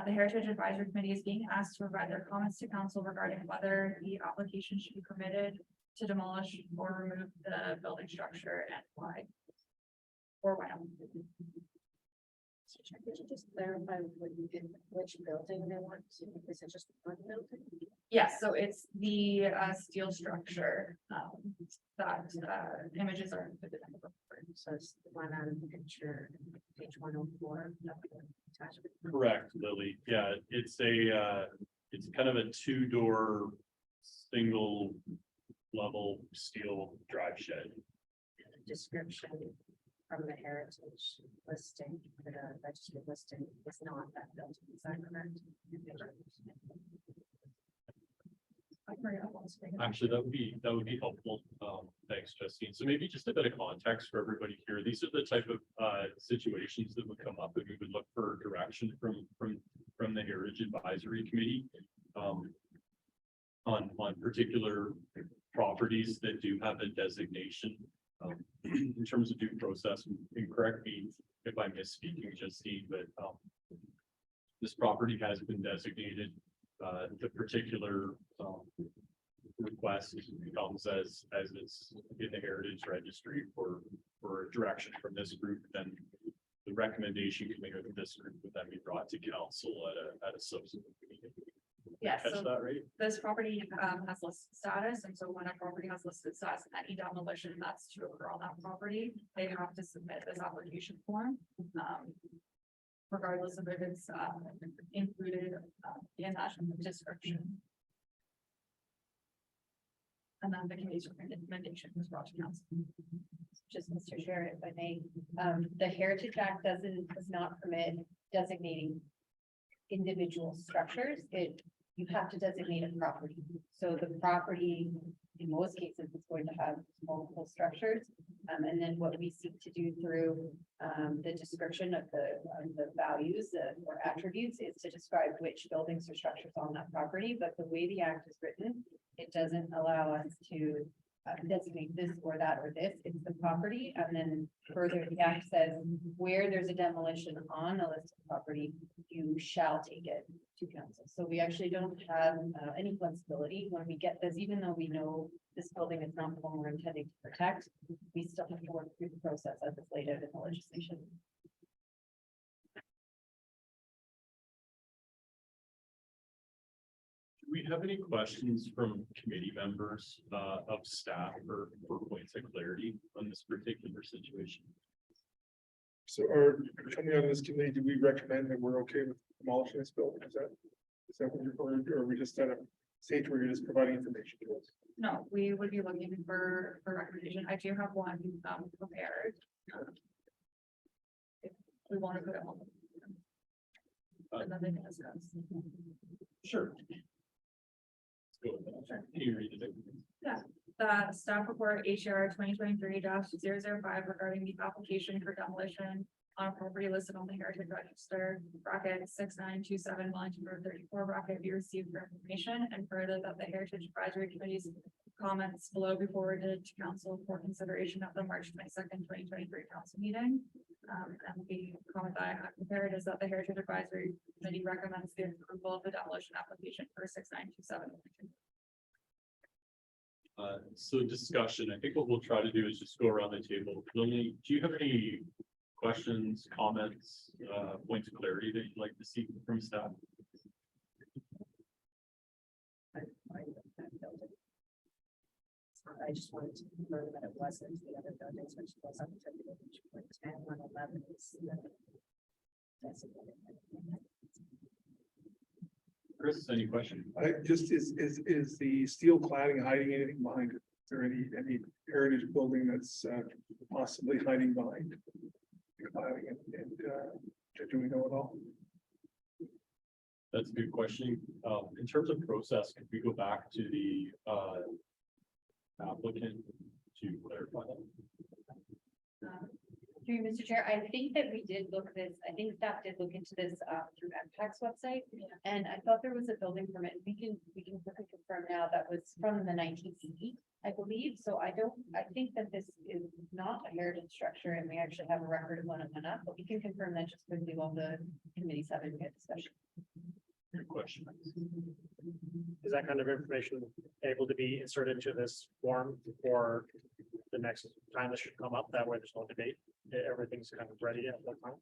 The Heritage Advisory Committee is being asked to provide their comments to council regarding whether the application should be permitted to demolish or remove the building structure and why. Or why not. Could you just clarify which building they want to, is it just one building? Yes, so it's the steel structure that images are included in the report. So it's the one out of the picture, page 104. Correct, Lily. Yeah, it's kind of a two-door, single level steel drive shed. Description from the heritage listing, the registered listing is not that building, is that correct? Actually, that would be helpful. Thanks, Justine. So maybe just a bit of context for everybody here. These are the type of situations that would come up and we would look for direction from the Heritage Advisory Committee. On particular properties that do have a designation. In terms of due process, and correct me if I'm misspeaking, Justine, but this property has been designated. The particular request comes as it's in the Heritage Registry for direction from this group, then the recommendation coming out of this group would then be brought to council at a subsequent meeting. Yes, Catch so that right? this property has listed status, and so when a property has listed status, any demolition that's to occur on that property, they have to submit this application form. Regardless of if it's included in that description. And then the committee's recommendation was brought to council. Just Mr. Chair, if I may, the Heritage Act does not permit designating individual structures. You have to designate a property. So the property, in most cases, is going to have multiple structures. And then what we seek to do through the description of the values or attributes is to describe which buildings or structures on that property. But the way the act is written, it doesn't allow us to designate this or that or this. It's the property. And then further, the act says where there's a demolition on a listed property, you shall take it to council. So we actually don't have any flexibility when we get this, even though we know this building is not the one we're intending to protect, we still have to work through the process as it's laid out in the legislation. Do we have any questions from committee members of staff or for points of clarity on this particular situation? So coming out of this committee, do we recommend that we're okay with demolishing this building? Is that what or are we just at a stage where you're just providing information to us? No, we would be looking for recommendation. I do have one prepared. If we want to put it on. And then they can discuss. Sure. Let's go with that. Can you read it? Staff report HR 2023-005 regarding the application for demolition on a property listed on the Heritage Register, bracket 6927 Wellington Road 34, bracket be received for information, and further that the Heritage Advisory Committee's comments below be forwarded to council for consideration at the March 22nd, 2023 council meeting. And the comment that I have prepared is that the Heritage Advisory Committee recommends the approval of the demolition application for 6927. So discussion, I think what we'll try to do is just go around the table. Lily, do you have any questions, comments, points of clarity that you'd like to see from staff? I just wanted to confirm that it wasn't the other buildings, which was on the 10, 111 is Chris, any question? Is the steel cladding hiding anything behind it? Is there any heritage building that's possibly hiding behind the cladding and do we know at all? That's a good question. In terms of process, could we go back to the applicant to clarify that? Through Mr. Chair, I think that we did look this, I think staff did look into this through MPAC's website. And I thought there was a building permit. We can quickly confirm now that was from the 1980s, I believe. So I think that this is not a heritage structure and we actually have a record of one up, but we can confirm that just quickly while the committee's having a discussion. Good question. Is that kind of information able to be inserted into this form for the next time this should come up? That way there's no debate. Everything's kind of ready at that time.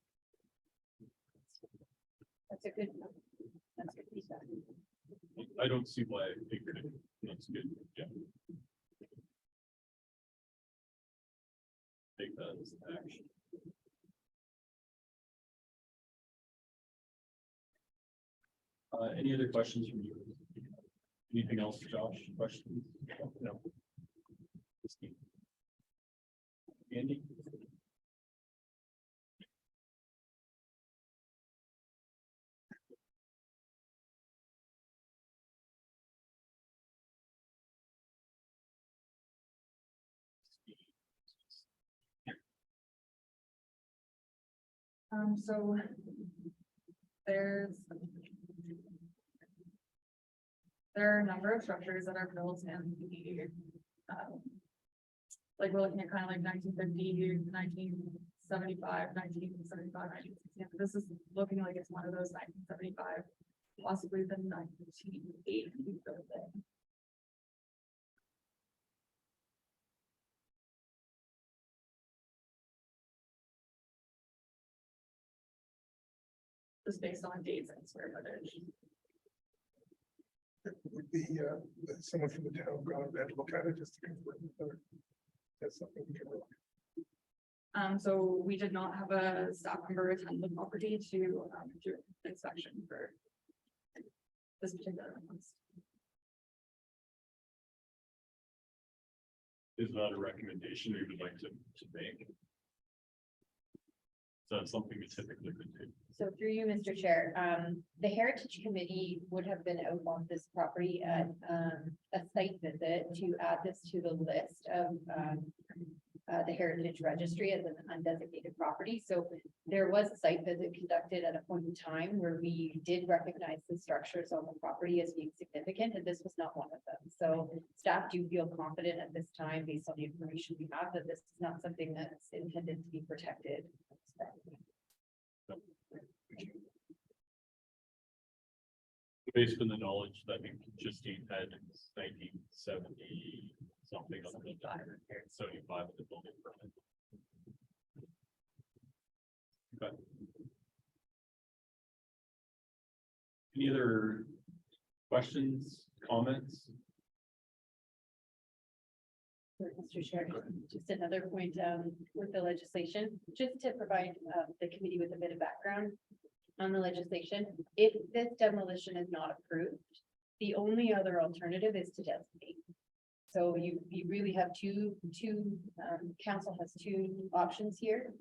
That's a good feedback. I don't see why it could. That's good. Yeah. Take that as an action. Any other questions from you? Anything else, Josh? Questions? No. Andy? So there's there are a number of structures that are built in the, like we're looking at kind of like 1950, 1975, 1975, 1960. This is looking like it's one of those 1975, possibly the 1980 building. Just based on dates and square footage. Would be, someone from the town go out and look at it just to confirm whether that's something we can look. So we did not have a staff member attend the property to do an inspection for this particular one. Is that a recommendation you would like to make? Is that something we typically would do? So through you, Mr. Chair, the Heritage Committee would have been out on this property at a site visit to add this to the list of the Heritage Registry as an undesignated property. So there was a site visit conducted at a point in time where we did recognize the structures on the property as being significant, and this was not one of them. So staff do feel confident at this time, based on the information we have, that this is not something that's intended to be protected. Based on the knowledge that I think Justine had in 1970 something, 75 of the building permit. Okay. Any other questions, comments? Mr. Chair, just another point with the legislation, just to provide the committee with a bit of background on the legislation. If this demolition is not approved, the only other alternative is to designate. So you really have council has two options here.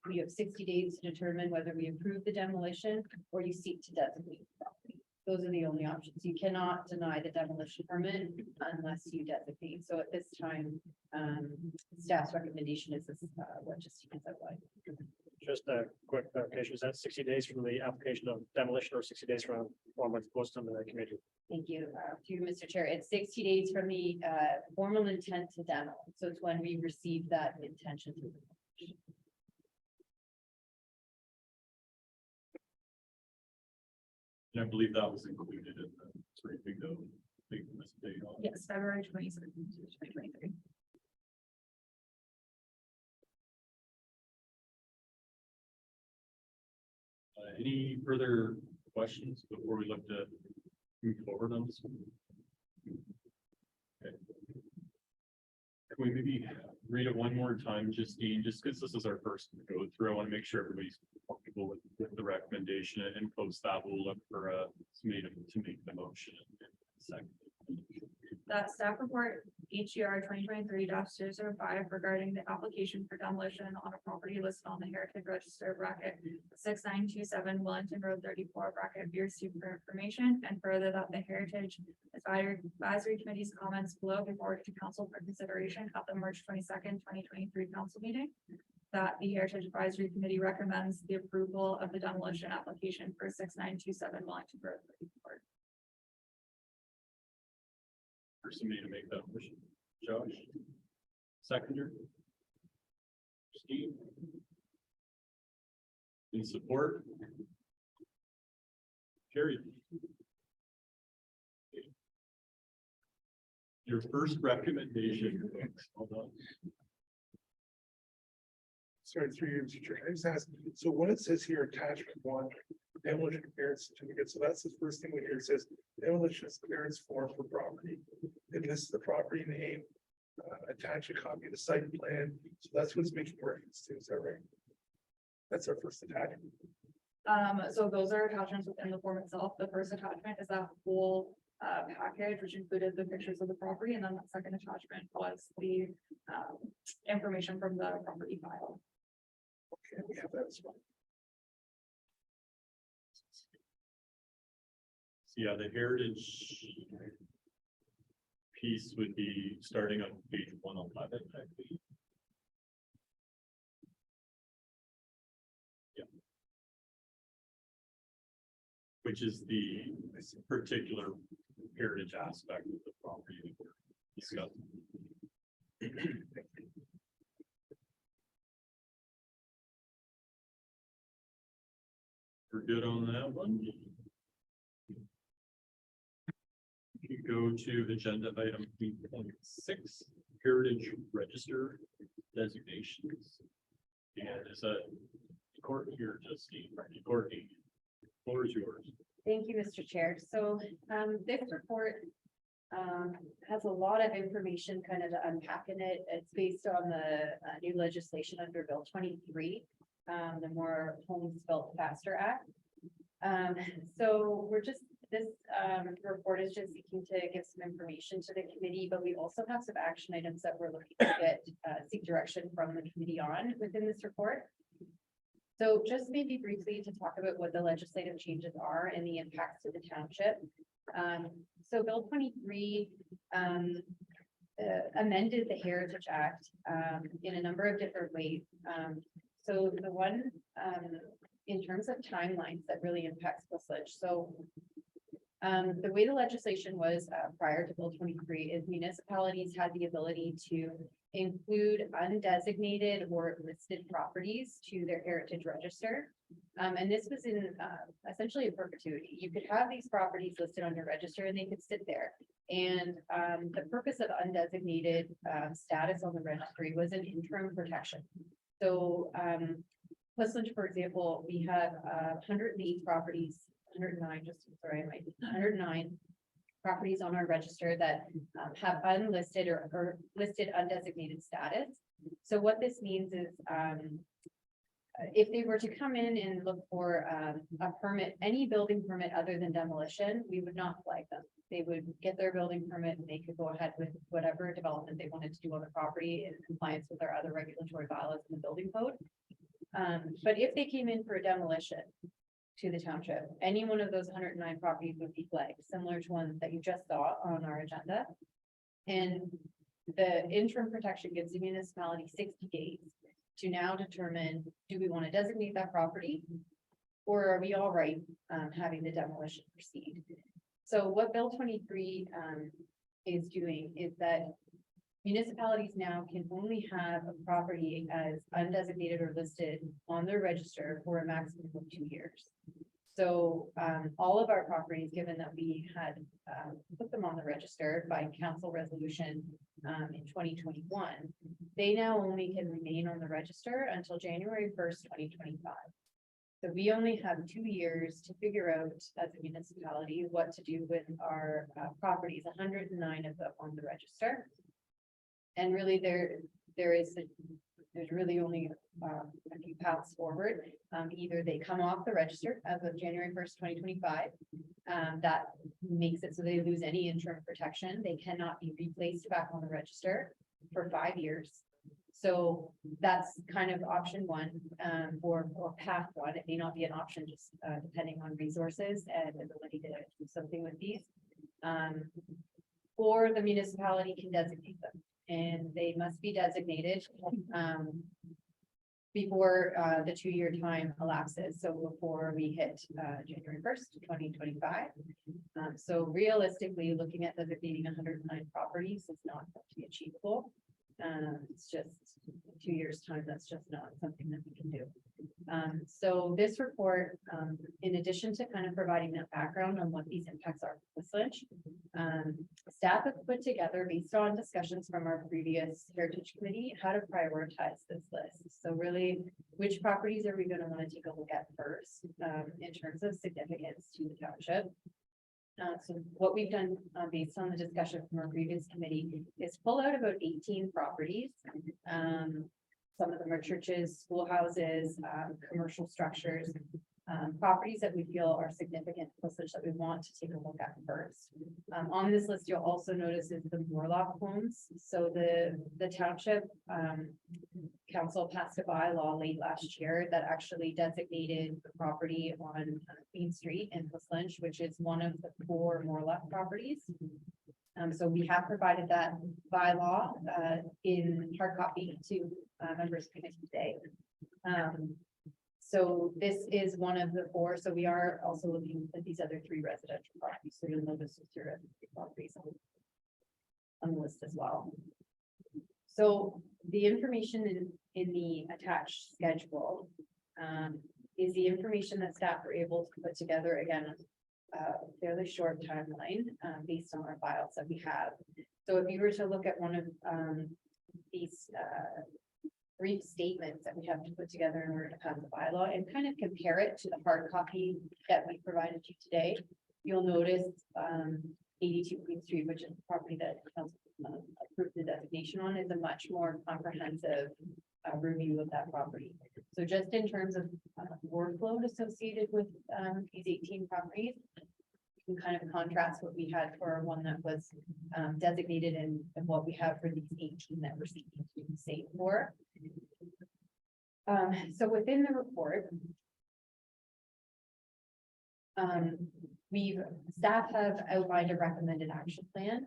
We have 60 days to determine whether we approve the demolition or you seek to designate the property. Those are the only options. You cannot deny the demolition permit unless you designate. So at this time, staff's recommendation is this, what Justine has outlined. Just a quick clarification, is that 60 days from the application of demolition or 60 days from when it's posted on the committee? Thank you. Through Mr. Chair, it's 60 days from the formal intent to demo. So it's when we receive that intention. And I believe that was included in the three big mistake. Yes, February 27th, 2023. Any further questions before we look to move forward on this one? Okay. Can we maybe read it one more time, Justine, just because this is our first go through? I want to make sure everybody's comfortable with the recommendation, and post that we'll look for somebody to make the motion in a second. That staff report HER 2023-005 regarding the application for demolition on a property listed on the Heritage Register bracket 6927 Wellington Road 34 bracket Beer Soup for information, and further that the Heritage Advisory Committee's comments below be forwarded to council for consideration at the March 22nd, 2023 council meeting. That the Heritage Advisory Committee recommends the approval of the demolition application for 6927 Wellington Road 34. For somebody to make that motion. Josh? Seconder? Steve? In support? Carried. Your first recommendation. Hold on. Sorry, 3 years, Mr. Chair. I just asked, so when it says here, attachment 1, demolition clearance certificate, so that's the first thing we hear. It says demolition clearance form for property. It lists the property name, attach a copy of the site plan. So that's what's making reference to, is that right? That's our first attachment. So those are attachments within the form itself. The first attachment is that whole package, which included the pictures of the property, and then the second attachment was the information from the property file. Okay, we have that as well. So yeah, the heritage piece would be starting on page 111, I believe. which is the particular heritage aspect of the property that we're discussing. We're good on that one. You go to agenda item 3.6, Heritage Register designations. And is that Courtney or Justine? Courtney, floor is yours. Thank you, Mr. Chair. So this report has a lot of information kind of to unpack in it. It's based on the new legislation under Bill 23, the More Homes Built Faster Act. So this report is just seeking to give some information to the committee, but we also have some action items that we're looking to get seek direction from the committee on within this report. So just maybe briefly to talk about what the legislative changes are and the impacts to the township. So Bill 23 amended the Heritage Act in a number of different ways. So the one in terms of timelines that really impacts Whistler. So the way the legislation was prior to Bill 23 is municipalities had the ability to include undesignated or listed properties to their heritage register. And this was in essentially a perpetuity. You could have these properties listed on your register and they could sit there. And the purpose of undesignated status on the registry was an interim protection. So Whistler, for example, we have 108 properties, 109, just sorry, 109 properties on our register that have unlisted or listed undesignated status. So what this means is if they were to come in and look for a permit, any building permit other than demolition, we would not flag them. They would get their building permit and they could go ahead with whatever development they wanted to do on the property in compliance with our other regulatory bylaws in the building code. But if they came in for a demolition to the township, any one of those 109 properties would be flagged, similar to one that you just saw on our agenda. And the interim protection gives the municipality 60 days to now determine, do we want to designate that property? Or are we all right having the demolition proceed? So what Bill 23 is doing is that municipalities now can only have a property as undesignated or listed on their register for a maximum of 2 years. So all of our properties, given that we had put them on the register by council resolution in 2021, they now only can remain on the register until January 1st, 2025. So we only have 2 years to figure out as a municipality what to do with our properties, 109 of them on the register. And really there's really only a few paths forward. Either they come off the register as of January 1st, 2025. That makes it so they lose any interim protection. They cannot be replaced back on the register for 5 years. So that's kind of option one, or path one. It may not be an option, just depending on resources and ability to do something with these. Or the municipality can designate them. And they must be designated before the 2-year time elapses. So before we hit January 1st, 2025. So realistically, looking at designating 109 properties is not going to be achievable. It's just 2 years time. That's just not something that we can do. So this report, in addition to kind of providing that background on what these impacts are for Whistler, staff have put together, based on discussions from our previous Heritage Committee, how to prioritize this list. So really, which properties are we going to want to take a look at first in terms of significance to the township? So what we've done based on the discussion from our previous committee is pull out about 18 properties. Some of them are churches, schoolhouses, commercial structures, properties that we feel are significant that we want to take a look at first. On this list, you'll also notice is the Morlock homes. So the township council passed a bylaw late last year that actually designated the property on Queen Street in Whistler, which is one of the 4 Morlock properties. So we have provided that bylaw in hard copy to members of the committee today. So this is one of the four, so we are also looking at these other three residential properties, so you'll notice it's your properties on the list as well. So the information in the attached schedule is the information that staff were able to put together, again, a fairly short timeline based on our files that we have. So if you were to look at one of these brief statements that we have to put together in order to pass the bylaw and kind of compare it to the hard copy that we provided you today, you'll notice 82 Queen Street, which is the property that council approved the designation on, is a much more comprehensive review of that property. So just in terms of workload associated with these 18 properties, you can kind of contrast what we had for one that was designated and what we have for these 18 that we're seeking to do the same for. So within the report, staff have outlined a recommended action plan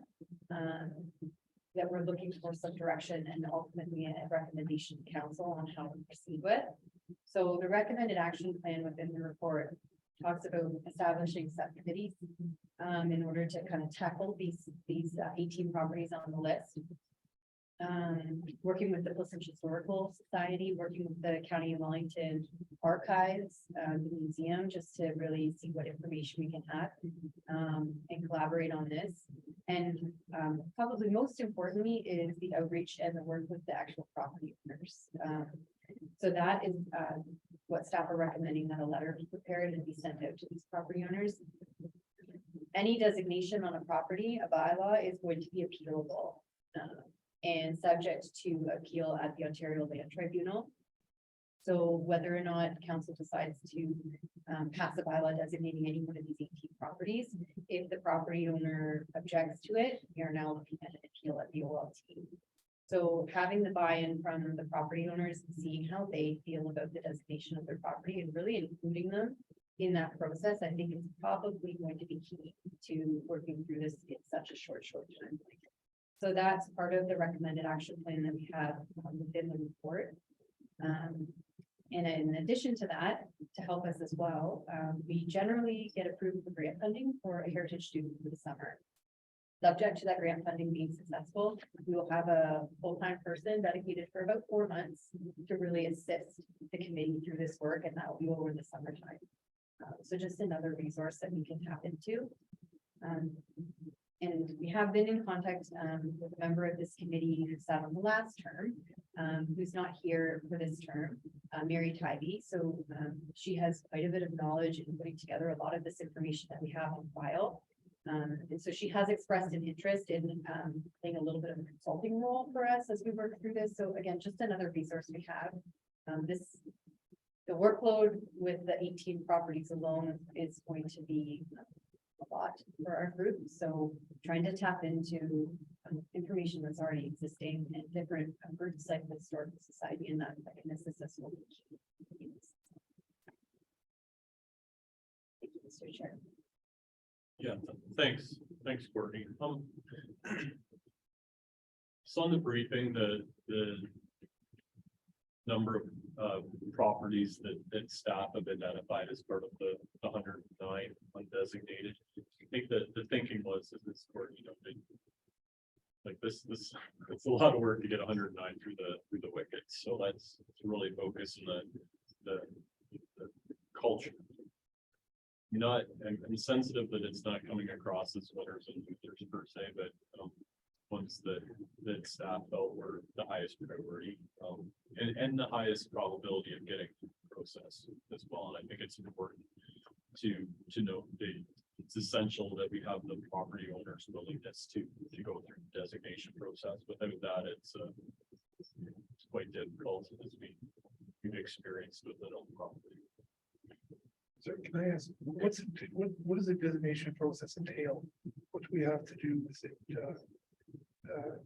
that we're looking for some direction and ultimately a recommendation to council on how to proceed with. So the recommended action plan within the report talks about establishing subcommittees in order to kind of tackle these 18 properties on the list. Working with the Plissur Historical Society, working with the County of Wellington Archives, the museum, just to really see what information we can have and collaborate on this. And probably most importantly is the outreach and the work with the actual property owners. So that is what staff are recommending, that a letter be prepared and be sent out to these property owners. Any designation on a property, a bylaw, is going to be appealable and subject to appeal at the Ontario Land Tribunal. So whether or not council decides to pass a bylaw designating any one of these 18 properties, if the property owner objects to it, we are now looking at an appeal at the OLT. So having the buy-in from the property owners, seeing how they feel about the designation of their property and really including them in that process, I think is probably going to be key to working through this in such a short time. So that's part of the recommended action plan that we have within the report. And in addition to that, to help us as well, we generally get approved for grant funding for a heritage student for the summer. Subject to that grant funding being successful, we will have a full-time person dedicated for about 4 months to really assist the committee through this work, and that will be over the summertime. So just another resource that we can tap into. And we have been in contact with a member of this committee who sat on the last term, who's not here for this term, Mary Tybee. So she has quite a bit of knowledge in putting together a lot of this information that we have on file. And so she has expressed an interest in playing a little bit of a consulting role for us as we work through this. So again, just another resource we have. The workload with the 18 properties alone is going to be a lot for our group. So trying to tap into information that's already existing and different groups like the Historical Society and that can assist us. Thank you, Mr. Chair. Yeah, thanks, Courtney. So on the briefing, the number of properties that staff have identified as part of the 109 undesignated. I think that the thinking was that this court, like this it's a lot of work to get 109 through the wickets. So let's really focus on the culture. I'm sensitive that it's not coming across as winners and losers per se, but ones that staff felt were the highest priority and the highest probability of getting through the process as well. And I think it's important to note that it's essential that we have the property owners' willingness to go through the designation process. Without that, it's quite difficult as we've experienced with the own property. So can I ask, what does the designation process entail? What do we have to do with it?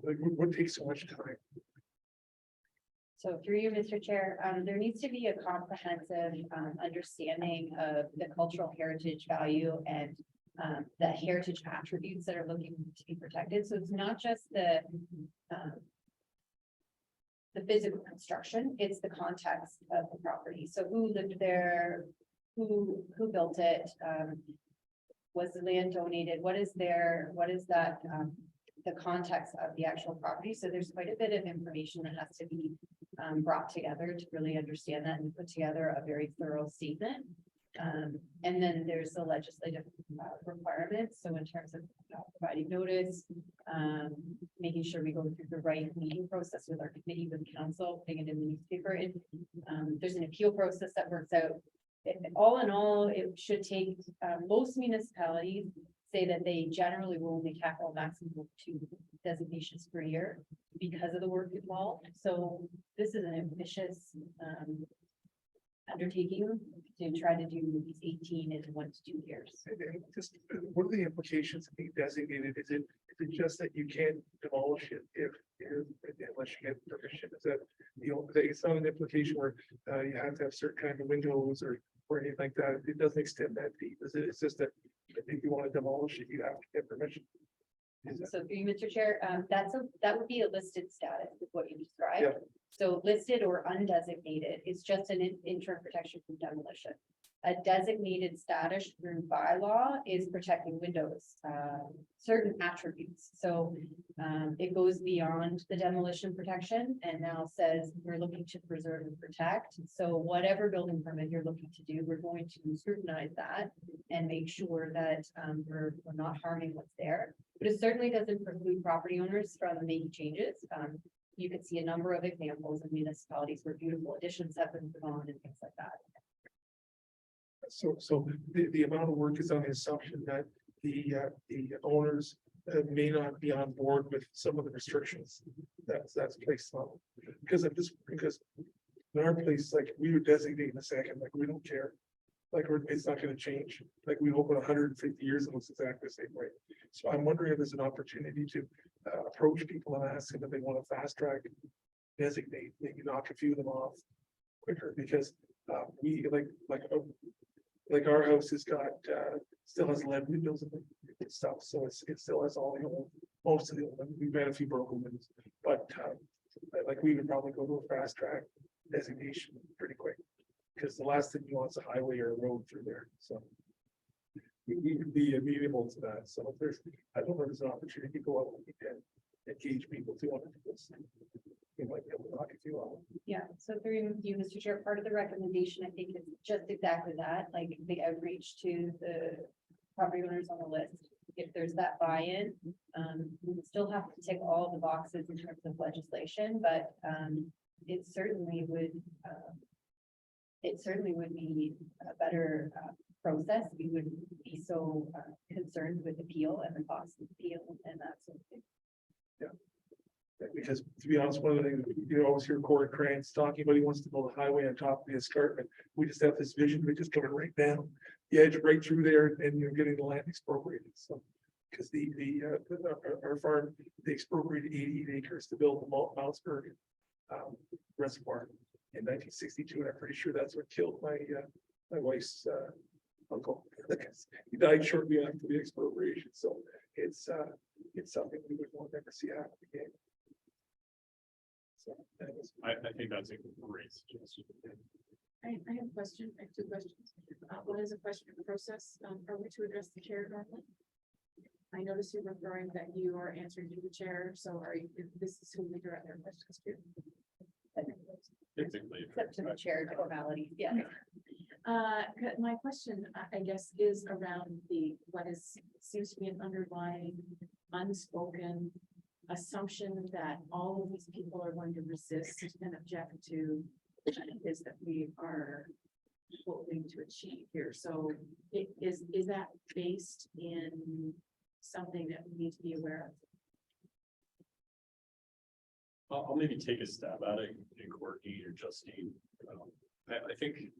Like what takes so much time? So through you, Mr. Chair, there needs to be a comprehensive understanding of the cultural heritage value and the heritage attributes that are looking to be protected. So it's not just the the physical construction, it's the context of the property. So who lived there, who built it, was the land donated, what is that, the context of the actual property. So there's quite a bit of information that has to be brought together to really understand that and put together a very thorough statement. And then there's the legislative requirements. So in terms of providing notice, making sure we go through the right meeting process with our committee, with council, putting it in the newspaper. And there's an appeal process that works out. All in all, it should take, most municipalities say that they generally will only tackle maximum of 2 designations per year because of the work involved. So this is an ambitious undertaking to try to do these 18 in 1 to 2 years. And just, what are the implications of being designated? Is it just that you can't demolish it unless you get permission? Is that, it's not an implication where you have to have certain kind of windows or anything like that? It doesn't extend that deep. It's just that if you want to demolish it, you have to get permission. So through you, Mr. Chair, that would be a listed status with what you described. Yeah. So listed or undesignated is just an interim protection from demolition. A designated status through bylaw is protecting windows, certain attributes. So it goes beyond the demolition protection and now says we're looking to preserve and protect. So whatever building permit you're looking to do, we're going to scrutinize that and make sure that we're not harming what's there. But it certainly doesn't preclude property owners from making changes. You can see a number of examples of municipalities where beautiful additions have been put on and things like that. So the amount of work is on the assumption that the owners may not be on board with some of the restrictions that's placed on them. Because in our place, like we would designate in a second, like we don't care. Like it's not going to change. Like we open 150 years, it looks exactly the same way. So I'm wondering if there's an opportunity to approach people and ask them if they want to fast track, designate, maybe knock a few of them off quicker, because we like our house has got still has lead windows and stuff, so it still has all the old, most of the old, we've had a few broken windows, but like we would probably go to a fast track designation pretty quick, because the last thing you want is a highway or a road through there. So we would be amenable to that. So if there's, I don't know, there's an opportunity to go out and engage people to want to do this. We might be able to knock a few out. Yeah, so through you, Mr. Chair, part of the recommendation, I think, is just exactly that, like the outreach to the property owners on the list. If there's that buy-in, we would still have to tick all the boxes in terms of legislation, but it certainly would be a better process. We wouldn't be so concerned with appeal and the cost of appeal and that sort of thing. Because to be honest, one of the things you always hear Corey Cranes talking about, he wants to build a highway on top of the escarpment. We just have this vision, we just coming right down the edge, right through there, and you're getting the land expropriated. So, because our farm, they expropriated 88 acres to build the Mountsburg reservoir in 1962, and I'm pretty sure that's what killed my wife's uncle. He died shortly after the expropriation. So it's something we would want to never see happen again. So, I think that's a great suggestion. I have a question, I have 2 questions. One is a question of process. Are we to address the chair normally? I noticed you referring that you are answering to the chair, so are you, this is who we direct our questions to? Typically. Except to the chair formalities, yeah. My question, I guess, is around what seems to be an underlying unspoken assumption that all of these people are going to resist and object to is that we are hoping to achieve here. So is that based in something that we need to be aware of? I'll maybe take a stab at it, and Courtney or Justine. I think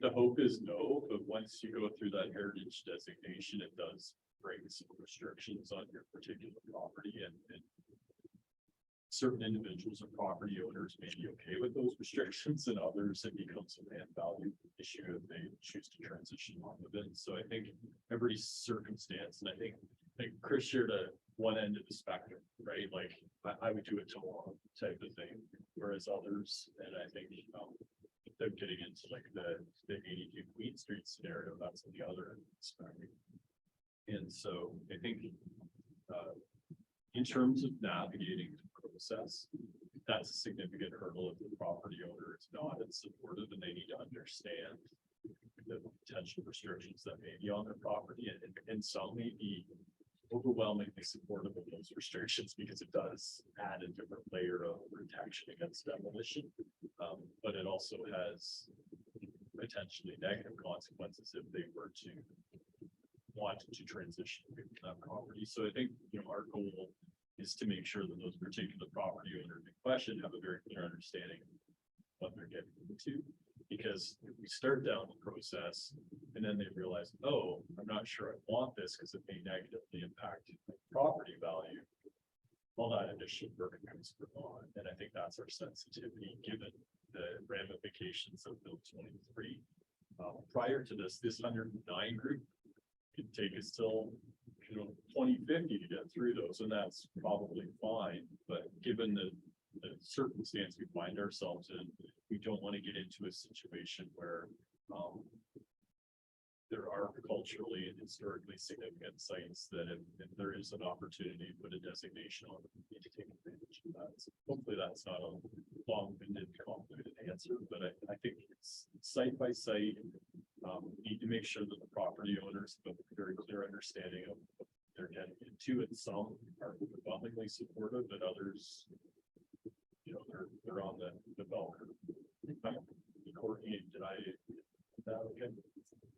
the hope is no, but once you go through that heritage designation, it does bring some restrictions on your particular property, and certain individuals or property owners may be okay with those restrictions, and others it becomes a land value issue if they choose to transition off of it. So I think every circumstance, and I think like Chris shared a one end of the spectrum, right? Like I would do it tomorrow type of thing, whereas others, and I think, they're getting into like the 82 Queen Street scenario, that's on the other end of the spectrum. And so I think, in terms of navigating the process, that's a significant hurdle if the property owner is not as supportive and they need to understand the potential restrictions that may be on their property, and some may be overwhelmingly supportive of those restrictions because it does add a different layer of protection against demolition. But it also has potentially negative consequences if they were to want to transition from that property. So I think, our goal is to make sure that those particular property owners in question have a very clear understanding of what they're getting into. Because if we start down the process and then they realize, oh, I'm not sure I want this because it may negatively impact my property value. All that additional work comes on. And I think that's our sensitivity, given the ramifications of Bill 23. Prior to this 109 group could take us till 2050 to get through those, and that's probably fine. But given the circumstance we find ourselves in, we don't want to get into a situation where there are culturally and historically significant sites that if there is an opportunity to put a designation on, we need to take advantage of that. So hopefully that's not a long-winded, complicated answer, but I think it's site by site. We need to make sure that the property owners have a very clear understanding of what they're getting into, and some are overwhelmingly supportive, but others, they're on the bell curve. Courtney, did I? Okay.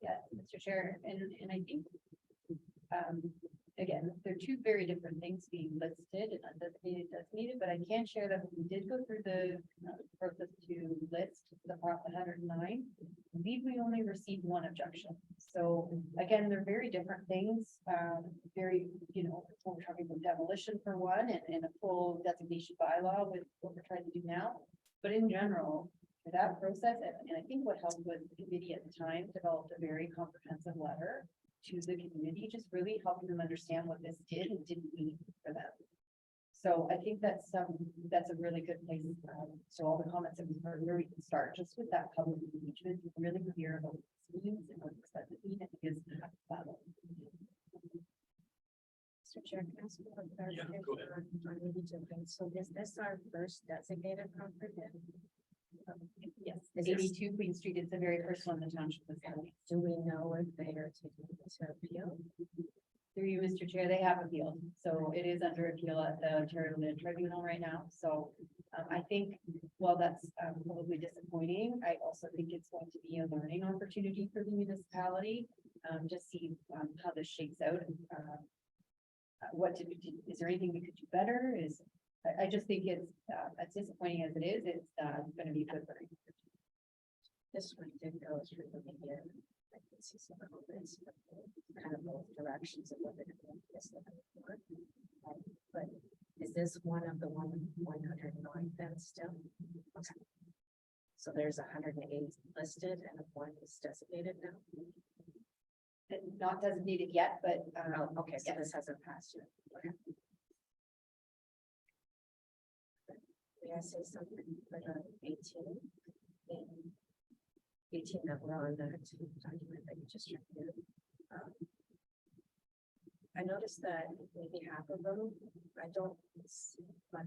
Yeah, Mr. Chair, and I think, again, they're two very different things being listed and undesignated, designated, but I can share that we did go through the process to list the Prop 109. I believe we only received one objection. So again, they're very different things, very, we're talking about demolition for one and a full designation bylaw with what we're trying to do now. But in general, for that process, and I think what helped was the committee at the time developed a very comprehensive letter to the community, just really helping them understand what this did and didn't mean for them. So I think that's a really good place. So all the comments that we've heard, where we can start just with that public engagement, really clear about what this means and what it doesn't mean, I think is Mr. Chair, can I ask you a Yeah, clarification go ahead. on maybe jumping? So is this our first designated property? yes, Is this- 82 Queen Street is the very first one the township was having. Do we know if they are taking it to appeal? Through you, Mr. Chair, they have appealed, so it is under appeal at the Ontario Land Tribunal right now. So I think, while that's probably disappointing, I also think it's going to be a learning opportunity for the municipality. Just see how this shakes out. What did we do? Is there anything we could do better? I just think it's as disappointing as it is, it's going to be good for. This one did go through the media. I can see some comments, kind of both directions of what they're doing. But is this one of the 109 then still? Okay. So there's 108 listed and one is designated now? Not designated yet, but Oh, okay, so yes. this hasn't passed yet. Okay. May I say something for the 18? 18 that were on that document that you just reviewed. I noticed that maybe half of them, I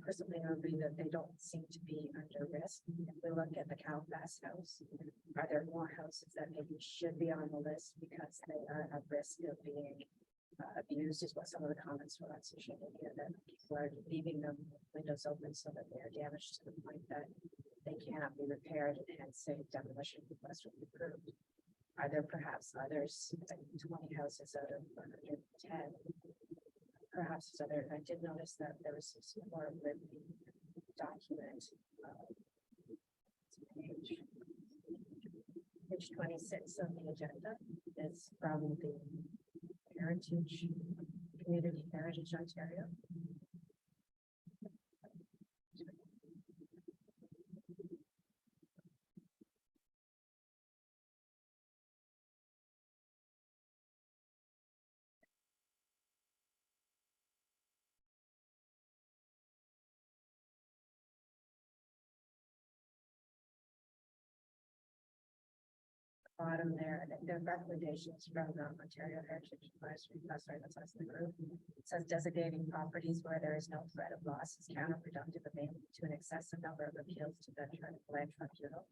personally agree that they don't seem to be under risk. If we look at the Calfast house, are there more houses that maybe should be on the list because they are at risk of being abused, is what some of the comments were on social media, that people are leaving them windows open so that they are damaged to the point that they cannot be repaired and say demolition request will be approved. Are there perhaps others, like 20 houses out of 110? Perhaps other, I did notice that there was some more written document. Page 26 of the agenda is from the Heritage, Community Heritage Ontario. bottom there, the recommendations from the Ontario Heritage Advisory, that's us, the group. It says designating properties where there is no threat of loss is counterproductive of aiming to an excessive number of appeals to the land tribunal.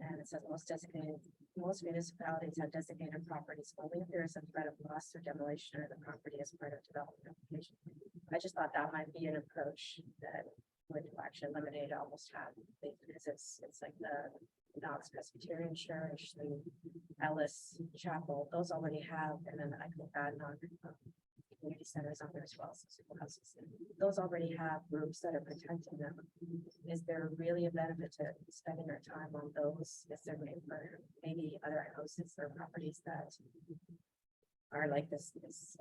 And it says most municipalities have designated properties only if there is a threat of loss or demolition of the property as part of development application. I just thought that might be an approach that would actually eliminate almost half, because it's like the Knox Presbyterian Church, the Ellis Chapel, those already have, and then I could add on community centers on there as well, so single houses. Those already have groups that are protecting them. Is there really a benefit to spending our time on those? Is there maybe other houses or properties that are like this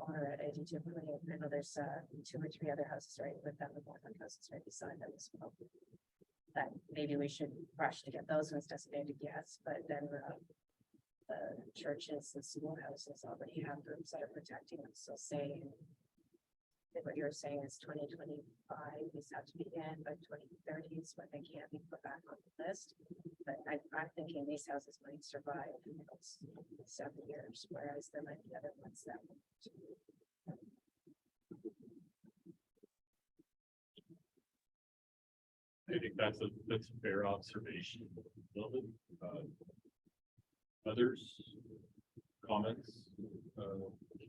owner at 82? I know there's 2 or 3 other houses right with them, the 100 houses right beside them as well. That maybe we should rush to get those ones designated, yes, but then the churches and schoolhouses already have groups that are protecting them. So say what you're saying is 2025, these have to be in by 2030 is when they can't be put back on the list. But I'm thinking these houses might survive in those 7 years, whereas there might be other ones that won't. I think that's a fair observation. Others, comments,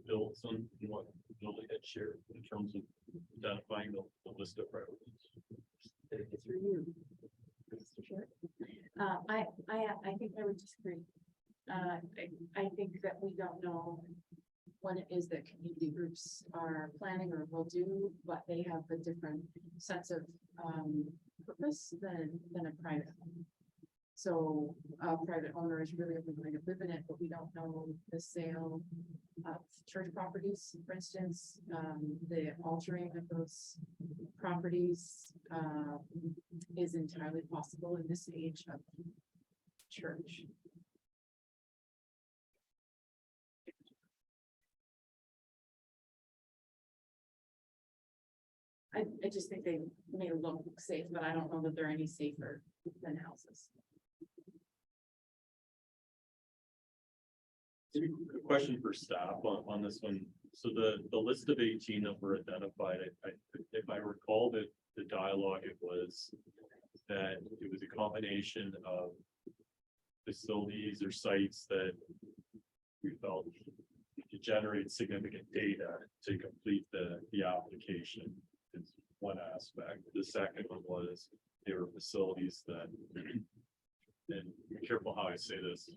builds on what Julie had shared in terms of identifying the list of priorities. It's for you, Mr. Chair. I think I would disagree. I think that we don't know what it is that community groups are planning or will do, but they have a different sense of purpose than a private home. So a private owner is really only going to live in it, but we don't know the sale of church properties, for instance, the altering of those properties is entirely possible in this age of church. I just think they may look safe, but I don't know that they're any safer than houses. Maybe a question for staff on this one. So the list of 18 that were identified, if I recall the dialogue, it was that it was a combination of facilities or sites that we felt could generate significant data to complete the application is one aspect. The second one was they were facilities that, and be careful how I say this,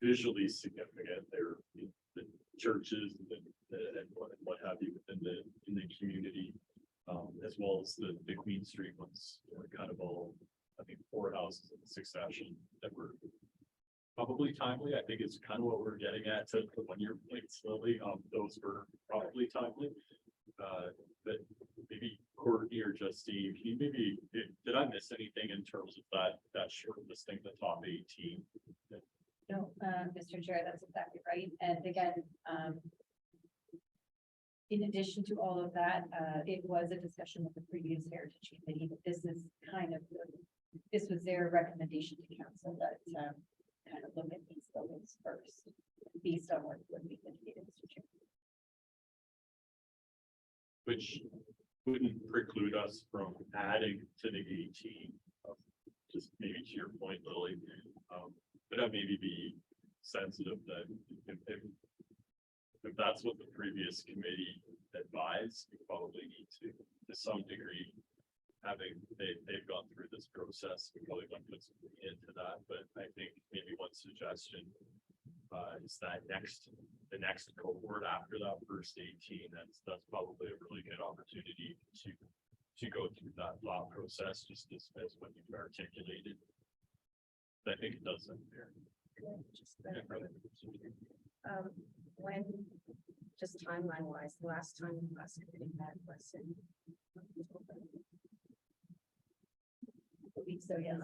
visually significant. They're the churches and what have you in the community, as well as the Queen Street ones, kind of all, I think 4 houses in succession that were probably timely. I think it's kind of what we're getting at to the 1-year point slowly. Those were probably timely. But maybe Courtney or Justine, can you maybe, did I miss anything in terms of that short listing, the top 18? No, Mr. Chair, that's exactly right. And again, in addition to all of that, it was a discussion with the previous Heritage Committee, but this is kind of, this was their recommendation to council that kind of look at these buildings first, based on what we've indicated, Mr. Chair. Which wouldn't preclude us from adding to the 18, just maybe to your point, Lily. But I'd maybe be sensitive that if that's what the previous committee advised, we probably need to some degree, they've gone through this process, we probably want to put something into that. But I think maybe one suggestion is that the next cohort after that first 18, that's probably a really good opportunity to go through that thought process, just as what you've articulated. I think it does that there. When, just timeline wise, the last time the last committee met was in a week, so yes.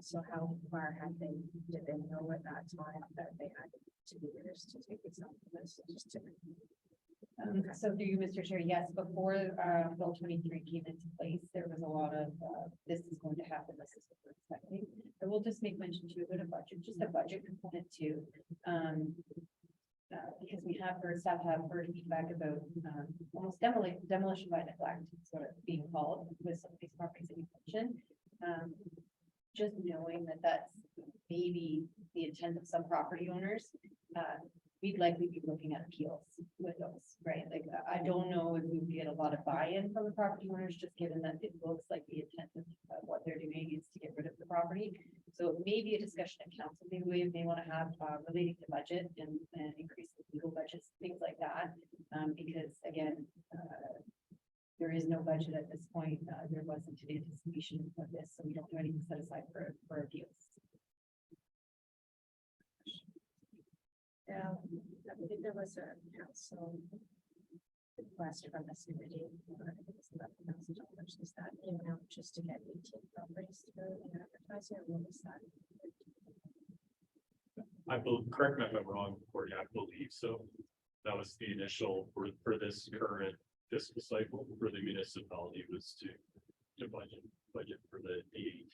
So how far had did they know at that time that they had 2 years to take exams? Just to So through you, Mr. Chair, yes, before, Bill 23 came into place, there was a lot of, this is going to happen, this is what we're expecting. I will just make mention to a budget, just a budget component too. Because we have heard, staff have heard feedback about, almost demolition by neglect, sort of being called with some of these properties that you mentioned. Just knowing that that's maybe the intent of some property owners, we'd likely be looking at appeals with those, right? Like, I don't know if we would get a lot of buy-in from the property owners, just given that it looks like the intent of what they're doing is to get rid of the property. So maybe a discussion at council, maybe we may want to have relating to budget and increase the legal budgets, things like that. Because again, there is no budget at this point. There wasn't an anticipation of this, so we don't have anything set aside for appeals. Yeah, I believe there was a council request from the committee. I think it's $11,000. Is that amount just to get 18 properties through and advertising, or what was that? I believe, correct me if I'm wrong, Courtney, I believe so. That was the initial for this current fiscal cycle for the municipality was to budget for the D8.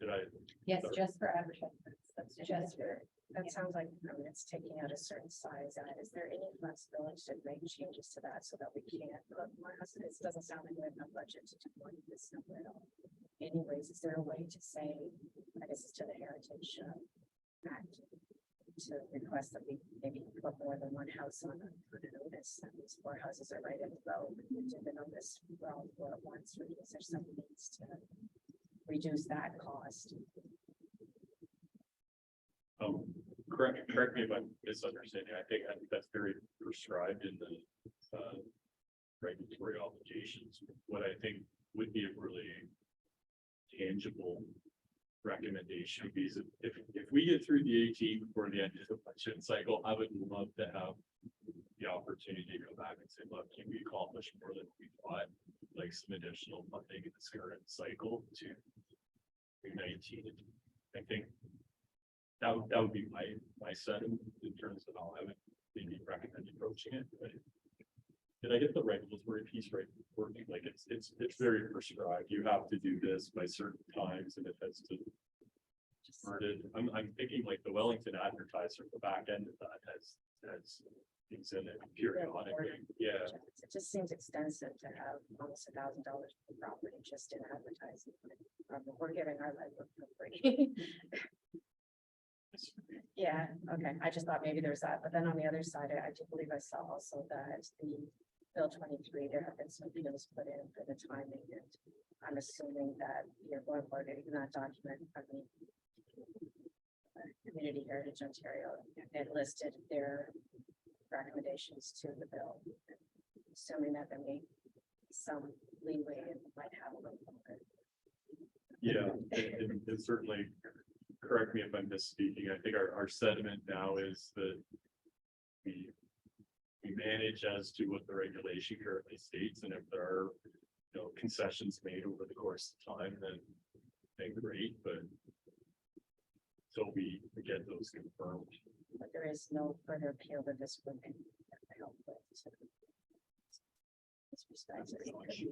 Did I? Yes, Sorry. just for advertisements. That's just for. That sounds like, I mean, it's taking out a certain size, and is there any flexibility to make changes to that so that we can't put more houses? It doesn't sound like we have enough budget to do this number at all. Anyways, is there a way to say, I guess it's to the Heritage Act, to request that we maybe put more than one house on a notice, and these 4 houses are right in the road, we did the notice well for at once, or is there some means to reduce that cost? Correct me if I'm misunderstanding. I think that's very prescribed in the regulatory obligations. What I think would be a really tangible recommendation would be if we get through the 18 before the end of the budget cycle, I would love to have the opportunity to go back and say, look, can we accomplish more than we thought? Like some additional funding in this current cycle to 19. I think that would be my sentiment in terms of how I would maybe recommend approaching it. But did I get the regulatory piece right? Working like it's very prescribed. You have to do this by certain times, and it has to. I'm thinking like the Wellington Advertiser, the back end of that has things in it periodically. Yeah. It just seems extensive to have almost $1,000 per property just in advertising. We're giving our life for free. Yeah, okay, I just thought maybe there's that, but then on the other side, I do believe I saw also that the Bill 23, there have been some appeals put in for the timing, and I'm assuming that you're going forward in that document from the Community Heritage Ontario, it listed their recommendations to the bill, assuming that there may be some leeway and might have a little bit. Yeah, and certainly, correct me if I'm misspeaking. I think our sentiment now is that we manage as to what the regulation currently states, and if there are concessions made over the course of time, then great, but until we get those confirmed. But there is no further appeal that this would help with. This respect, it could be,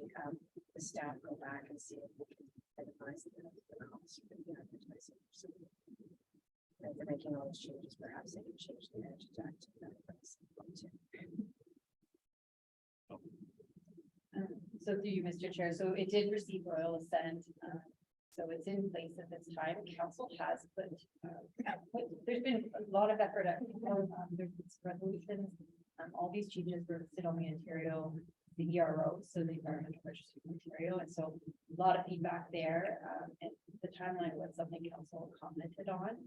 the staff go back and see if we can minimize the cost for the advertising. So, if they're making all these changes, perhaps they can change the Heritage Act to that price. So through you, Mr. Chair, so it did receive royal assent. So it's in place at this time. Council has there's been a lot of effort at, there's resolutions. All these changes were listed on the Ontario, the ERO, so the Environmental Registry of Ontario. And so a lot of feedback there. And the timeline was something council commented on.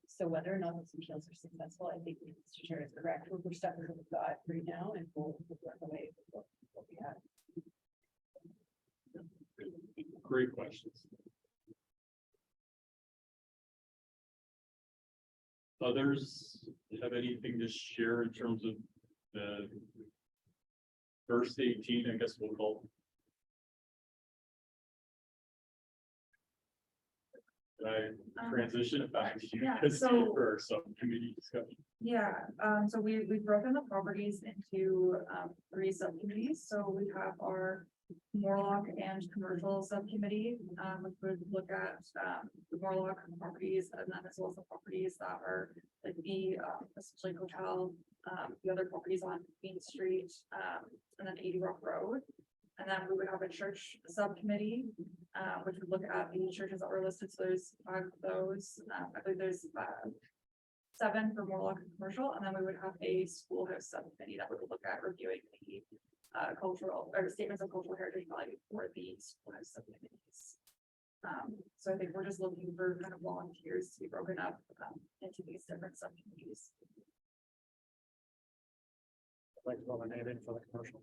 So whether or not those appeals are successful, I think Mr. Chair is correct. We're stuck with what we've got right now, and we'll work away with what we have. Great questions. Others have anything to share in terms of the first 18, I guess we'll call Can I transition it back to you, yeah, Christine, so- for our subcommittee discussion? Yeah, so we've broken the properties into, 3 subcommittees, so we have our Morlock and commercial subcommittee, which would look at, the Morlock properties and then as well as the properties that are like the, essentially hotel, the other properties on Main Street, and then 80 Rock Road. And then we would have a church subcommittee, which would look at the churches that were listed, so there's 5 of those, I believe there's, 7 for Morlock and commercial, and then we would have a schoolhouse subcommittee that would look at reviewing the cultural or statements of cultural heritage value for the schoolhouse subcommittees. So I think we're just looking for kind of volunteers to be broken up into these different subcommittees. I'd like to nominate in for the commercial.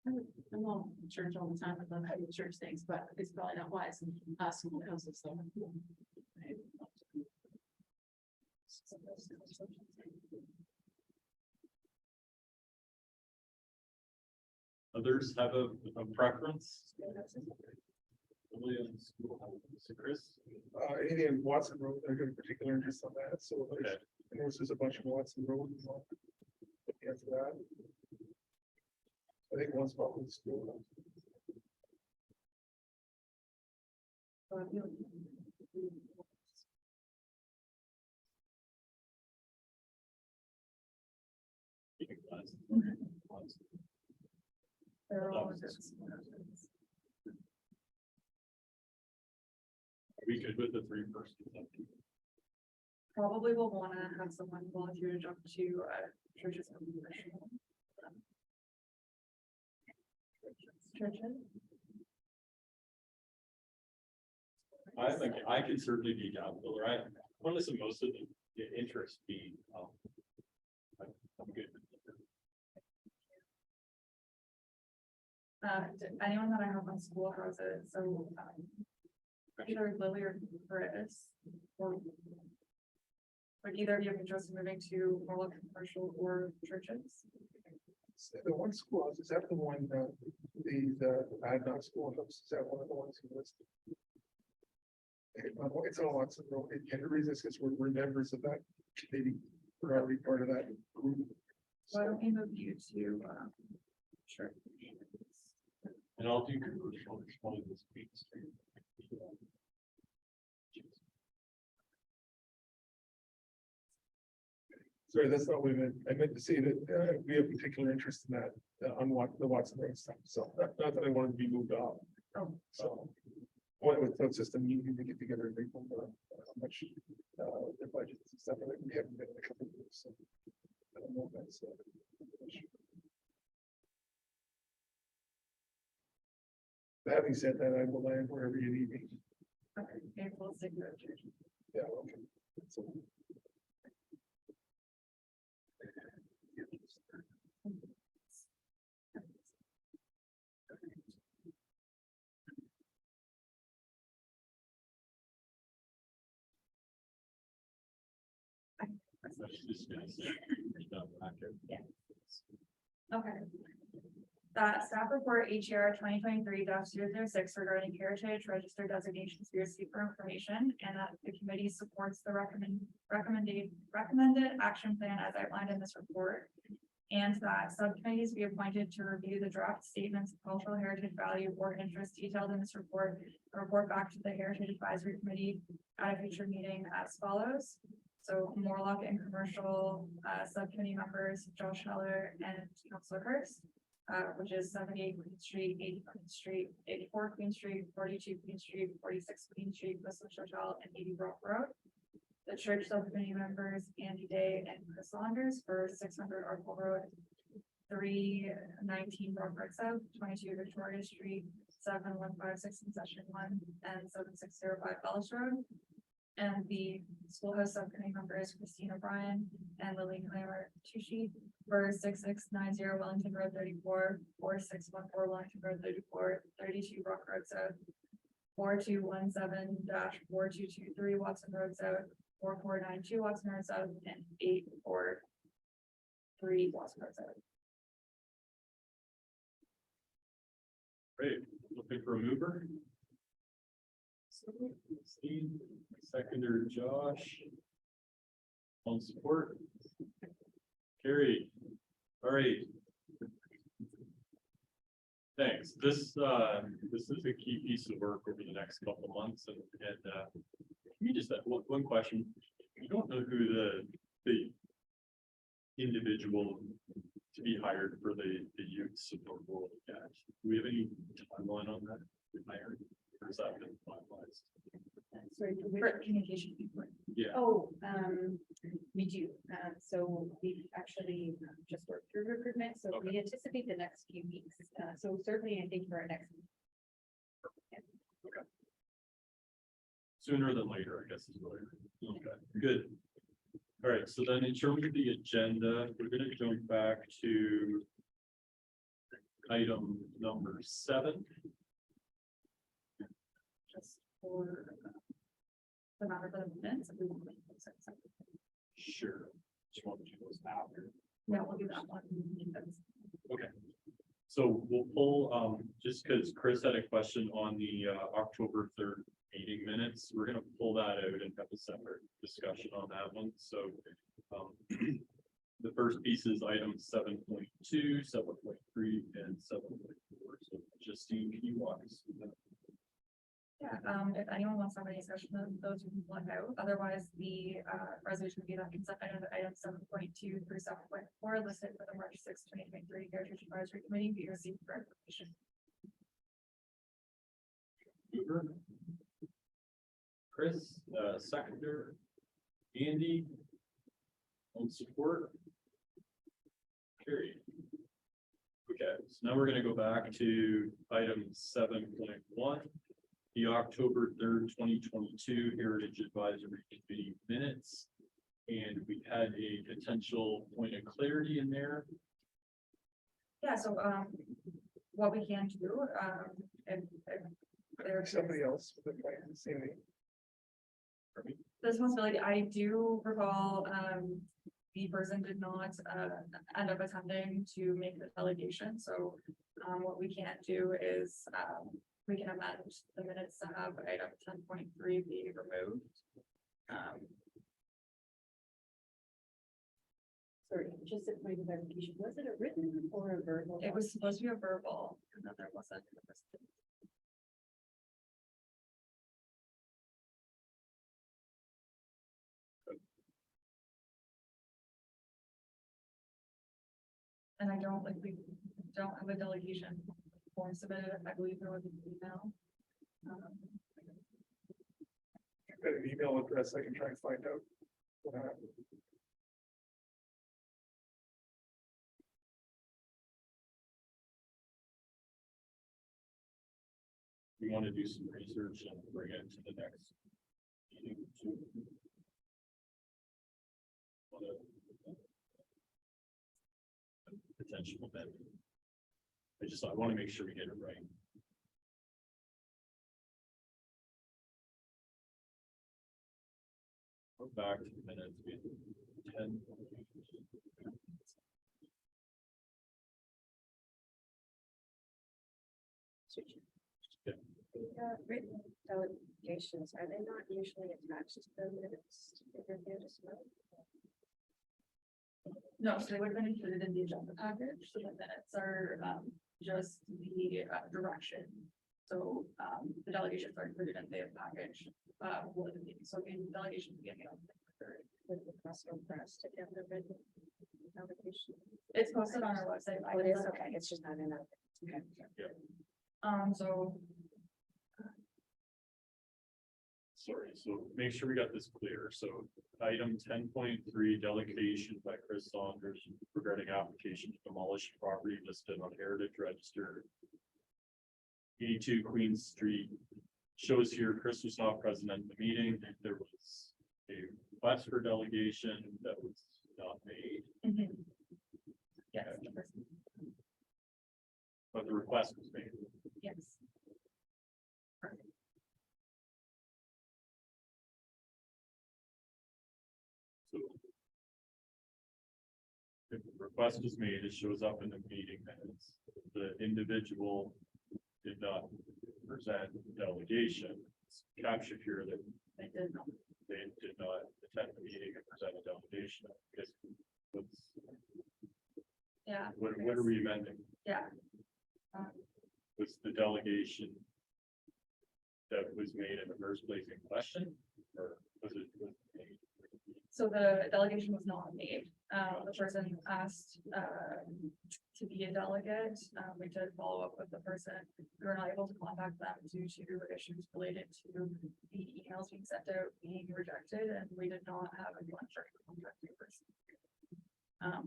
I'm all in church all the time, I love how you church things, but it's probably not wise in school houses, so. Others have a preference? William School, so Chris? Anything in Watson Road, I got a particular interest on that, so Okay. I notice there's a bunch of Watson Road. And I'll look into that. I think one's probably the school. So I feel- They're all in different schools. Are we good with the 3-person? Probably will wanna have someone volunteer to jump to churches. and commercial. Churches. I think I can certainly be down, Bill, right? What is the most of the interest be? I'm good. Anyone that I have on schoolhouses, so either Lily or Chris, or would either of you have interest in moving to more like commercial or churches? The one schoolhouse, is that the one, the Adnan schoolhouse, is that one of the ones who was? It's on Watson Road, and the reason is because we're members of that committee, we're already part of that group. Why don't we move you to, sure. And I'll do commercial, which one of this week's. Sorry, that's not what I meant. I meant to say that we have particular interest in that, on what the Watson Road stuff. So not that I wanted to be moved off. Oh. So. Well, it's just a meeting to get together and make them, how much, their budgets and stuff, like we haven't been in a couple of years, so. I don't know if that's. An issue. Having said that, I will land wherever you need me. Okay, April 6th, church. Yeah, okay. So, I was just gonna say, Okay. Staff report HER 2023-006 regarding heritage register designations be received for information, and that the committee supports the recommended action plan as outlined in this report. And that subcommittees be appointed to review the draft statements of cultural heritage value or interest detailed in this report, and report back to the Heritage Advisory Committee at a future meeting as follows. So Morlock and commercial subcommittee members, Josh Heller and Councilor Hurst, which is 78 Queen Street, 80 Queen Street, 84 Queen Street, 42 Queen Street, 46 Queen Street, Whistler Hotel, and 80 Rock Road. The church subcommittee members, Andy Day and Chris Saunders for 600 Arkle Road, 319 Rock Road South, 22 Victoria Street, 7156 Concession 1, and 7605 Bellis Road. And the schoolhouse subcommittee members, Christina Bryan and Lily Clammer Tucci for 6690 Wellington Road 34, 4614 Wellington Road 34, 32 Rock Road South, 4217-4223 Watson Road South, 4492 Watson Road South, and 843 Watson Road South. Great, looking for a mover? Steve, seconder Josh. On support. Carried. All right. Thanks. This is a key piece of work over the next couple of months and you just have one question. You don't know who the individual to be hired for the youth support role yet. Do we have any timeline on that? Hired, or has that been finalized? Sorry, For communication. Yeah. Oh, we do. So we've actually just worked through recruitment, so we anticipate the next few weeks. So certainly I think for our next. Sooner than later, I guess is what I. Okay, good. All right, so then in terms of the agenda, we're gonna jump back to item number 7. Just for the matter for the minutes. We will make those accepted. Sure. Just want to do those after. Yeah, we'll do that one. Okay. So we'll pull, just because Chris had a question on the October 3rd meeting minutes, we're gonna pull that out and have a separate discussion on that one. So the first piece is items 7.2, 7.3, and 7.4. So Justine, can you walk us through that? Yeah, if anyone wants to have any discussion of those, we can block out. Otherwise, the resolution would be that consent item 7.2 through 7.4 listed for the March 6, 2023 Heritage Advisory Committee be received for information. Hoover? Chris, seconder, Andy, on support. Carried. Okay, so now we're gonna go back to item 7.1. The October 3rd, 2022 Heritage Advisory Committee minutes. And we had a potential point of clarity in there. Yeah, so what we can do, if there's Somebody else with the same name. the responsibility, I do recall, the person did not end up attending to make the delegation, so what we can't do is we can amend the minutes to have item 10.3 be removed. Sorry, just a point of clarification. Was it a written or a verbal? It was supposed to be a verbal, and then there wasn't. And I don't like, we don't have a delegation form submitted. I believe there was an email. I've got an email address. I can try and find out what happened. We want to do some research and bring it to the next meeting too. Potential event. I want to make sure we get it right. Go back to the minutes. We had 10. Written delegations, are they not usually attached to the minutes? No, so they would have been included in the agenda package, so the minutes are just the direction. So the delegations are included in the package. So the delegation beginning of the third. With the Costco press to get the written delegation. It's posted on our website. Oh, it is, okay, it's just not enough. Okay. So Sorry, so make sure we got this clear. So item 10.3 delegation by Chris Saunders regarding application to demolish property listed on Heritage Register. 82 Queen Street. Shows here Chris was not present at the meeting. There was a request for delegation that was not made. yes, But the request was made. yes. So if the request is made, it shows up in the meeting minutes. The individual did not present delegation. it's captured here that I did not. they did not attend the meeting and present a delegation. Because Yeah. what are we amending? Yeah. Was the delegation that was made in the first place in question? Or was it? So the delegation was not made. The person asked to be a delegate. We did follow up with the person. We were not able to contact them due to issues related to the emails being sent out being rejected, and we did not have a contract to contact the person.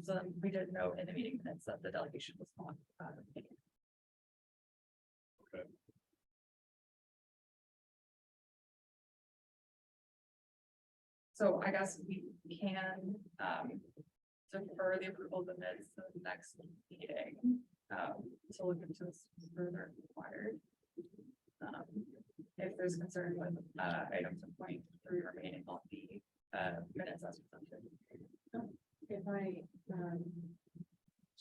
So then we did note in the meeting minutes that the delegation was not made. Okay. So I guess we can defer the approval of the minutes to the next meeting. To look into this further required. If there's concern with items in point 3 remaining on the minutes as presented. If I,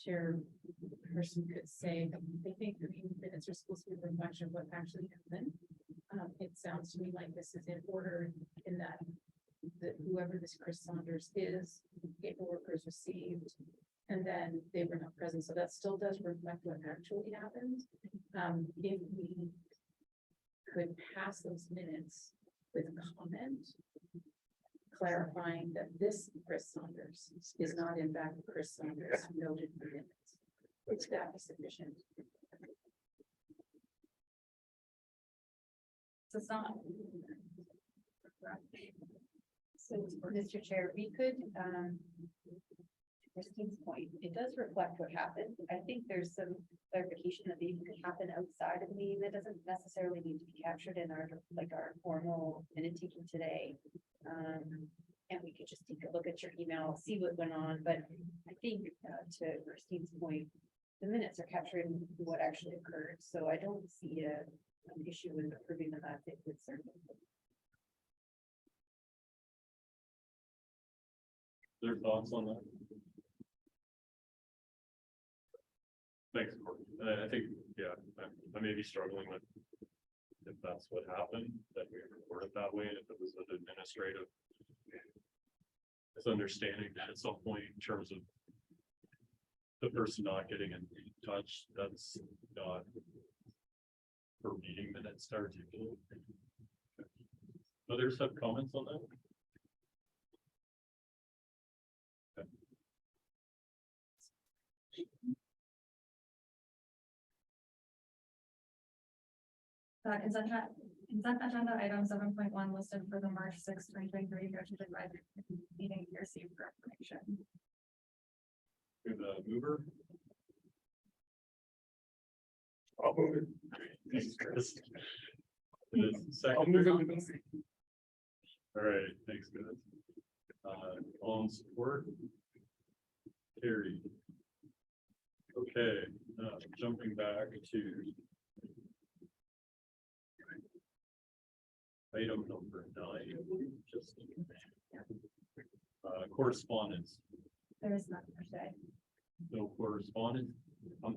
chairperson could say, they think the minutes are supposed to be a reflection of what actually happened. It sounds to me like this is in order in that whoever this Chris Saunders is, paperwork was received, and then they were not present, so that still does reflect what actually happened. If we could pass those minutes with a comment clarifying that this Chris Saunders is not in fact Chris Saunders noted in the minutes. Would that be sufficient? So it's not. So, Mr. Chair, we could, to Christine's point, it does reflect what happened. I think there's some clarification that maybe could happen outside of the meeting that doesn't necessarily need to be captured in our, like, our formal minute taking today. And we could just take a look at your email, see what went on, but I think, to Christine's point, the minutes are capturing what actually occurred, so I don't see an issue with approving them as it would certainly. Their thoughts on that? Thanks, Courtney. I think, yeah, I may be struggling with if that's what happened, that we report it that way, and if it was an administrative misunderstanding at some point in terms of the person not getting in touch, that's not for meeting minutes to articulate. Others have comments on that? Consent agenda item 7.1 listed for the March 6, 2023 Director's Advisory meeting here received for information. To the mover? I'll move it. Thanks, Chris. And then I'll second, move it. all right, thanks, guys. All in support? Carried. Okay, jumping back to item number 9, just correspondence, There is none per se. no correspondence.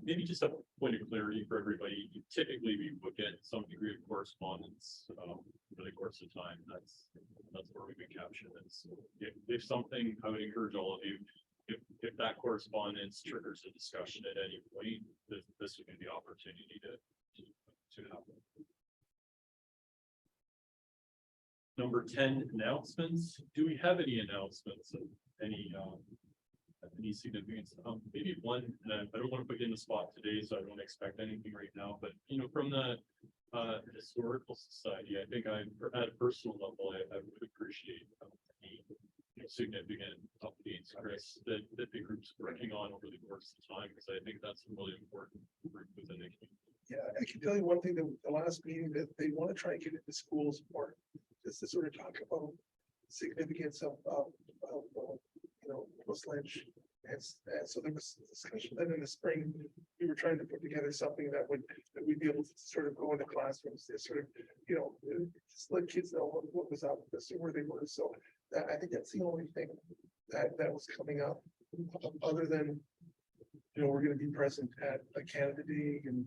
Maybe just a point of clarity for everybody. Typically, we would get some degree of correspondence over the course of time. That's where we would capture this. If something, I would encourage all of you, if that correspondence triggers a discussion at any point, this would be the opportunity to happen. Number 10, announcements. Do we have any announcements of any significance? Maybe one, and I don't want to put you in the spot today, so I don't expect anything right now, but from the Historical Society, I think at a personal level, I would appreciate any significant updates, Chris, that the group's working on over the course of time, because I think that's a really important group within the community. Yeah, I can tell you one thing, that the last meeting that they want to try and get into schools more, just to sort of talk about significance of West Lynch. And so there was discussion, then in the spring, we were trying to put together something that we'd be able to sort of go into classrooms, to sort of, just let kids know what was up, see where they were. So I think that's the only thing that was coming up, other than, we're gonna be present at the Canada Day and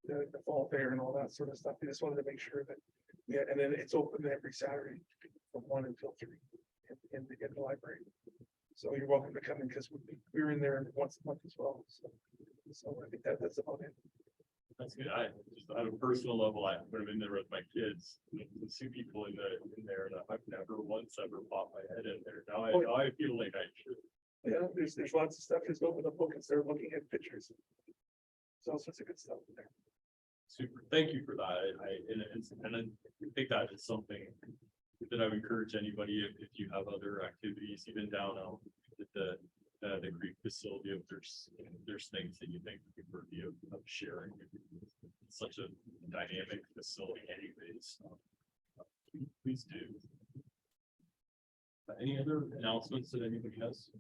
the fall fair and all that sort of stuff. I just wanted to make sure that Yeah, and then it's open every Saturday from 1 until 3 in the library. So you're welcome to come in because we're in there once a month as well. So I think that's about it. That's good. I just on a personal level, I've been there with my kids, to see people in there that I've never once ever popped my head in there. Now I feel like I should. Yeah, there's lots of stuff. Just open the book and start looking at pictures. There's all sorts of good stuff in there. Super. Thank you for that. And I think that is something that I would encourage anybody, if you have other activities, even down at the Creek facility, if there's things that you think would be worthy of sharing. It's such a dynamic facility anyways. Please do. Any other announcements that anybody has?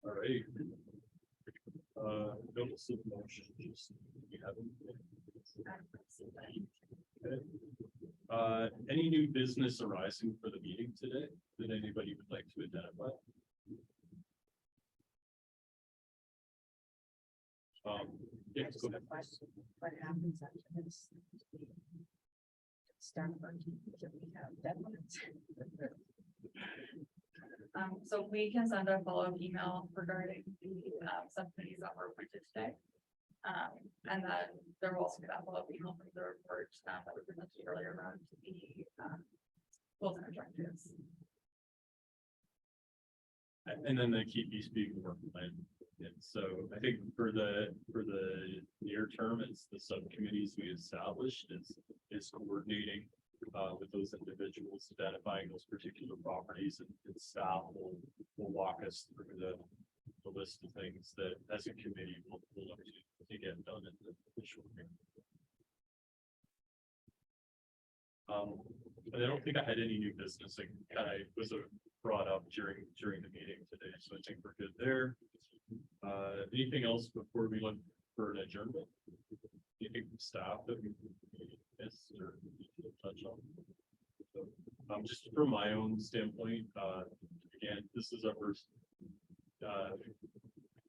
All right. Notice of motion, just, you have anything? Okay. Any new business arising for the meeting today that anybody would like to identify? Yeah, go ahead. Question, what happens after this? Start working, do we have deadlines? So we can send a follow-up email regarding the subcommittees that were appointed today. And then there will also be that follow-up email from the report that we presented earlier around the goals and objectives. And then the keep speaking work plan. And so I think for the near term, it's the subcommittees we established is coordinating with those individuals, identifying those particular properties, and staff will walk us through the list of things that as a committee we'll look to get done in the short term. But I don't think I had any new business. I was brought up during the meeting today, so I think we're good there. Anything else before we look for an adjournment? Anything from staff that we missed or need to touch on? So, just from my own standpoint, again, this is our first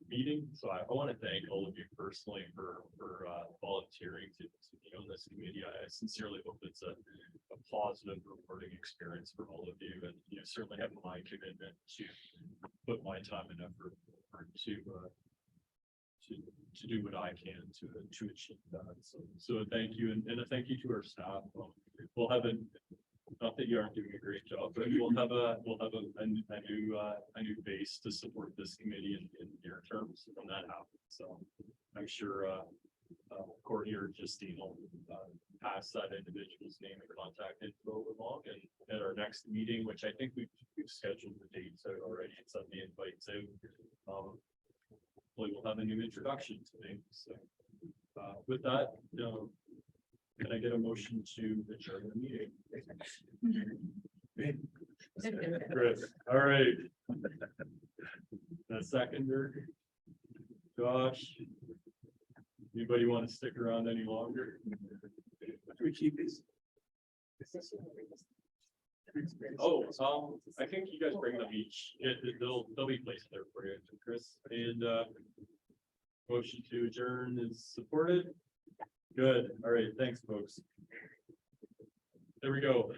meeting, so I want to thank all of you personally for volunteering to be on this committee. I sincerely hope it's a positive, rewarding experience for all of you, and you certainly have my commitment to put my time and effort to do what I can to achieve that. So thank you, and a thank you to our staff. We'll have not that you aren't doing a great job, but we'll have a new base to support this committee in near terms when that happens. So I'm sure Courtney or Justine will pass that individual's name and contact info along, and at our next meeting, which I think we've scheduled the dates out already, it's on the invites out. We'll have a new introduction today. So with that, can I get a motion to adjourn the meeting? Chris, all right. A seconder. Josh. Anybody want to stick around any longer? Do we keep these? Oh, I think you guys bring them each. They'll be placed there for you, Chris. And motion to adjourn is supported. Good. All right. Thanks, folks. There we go.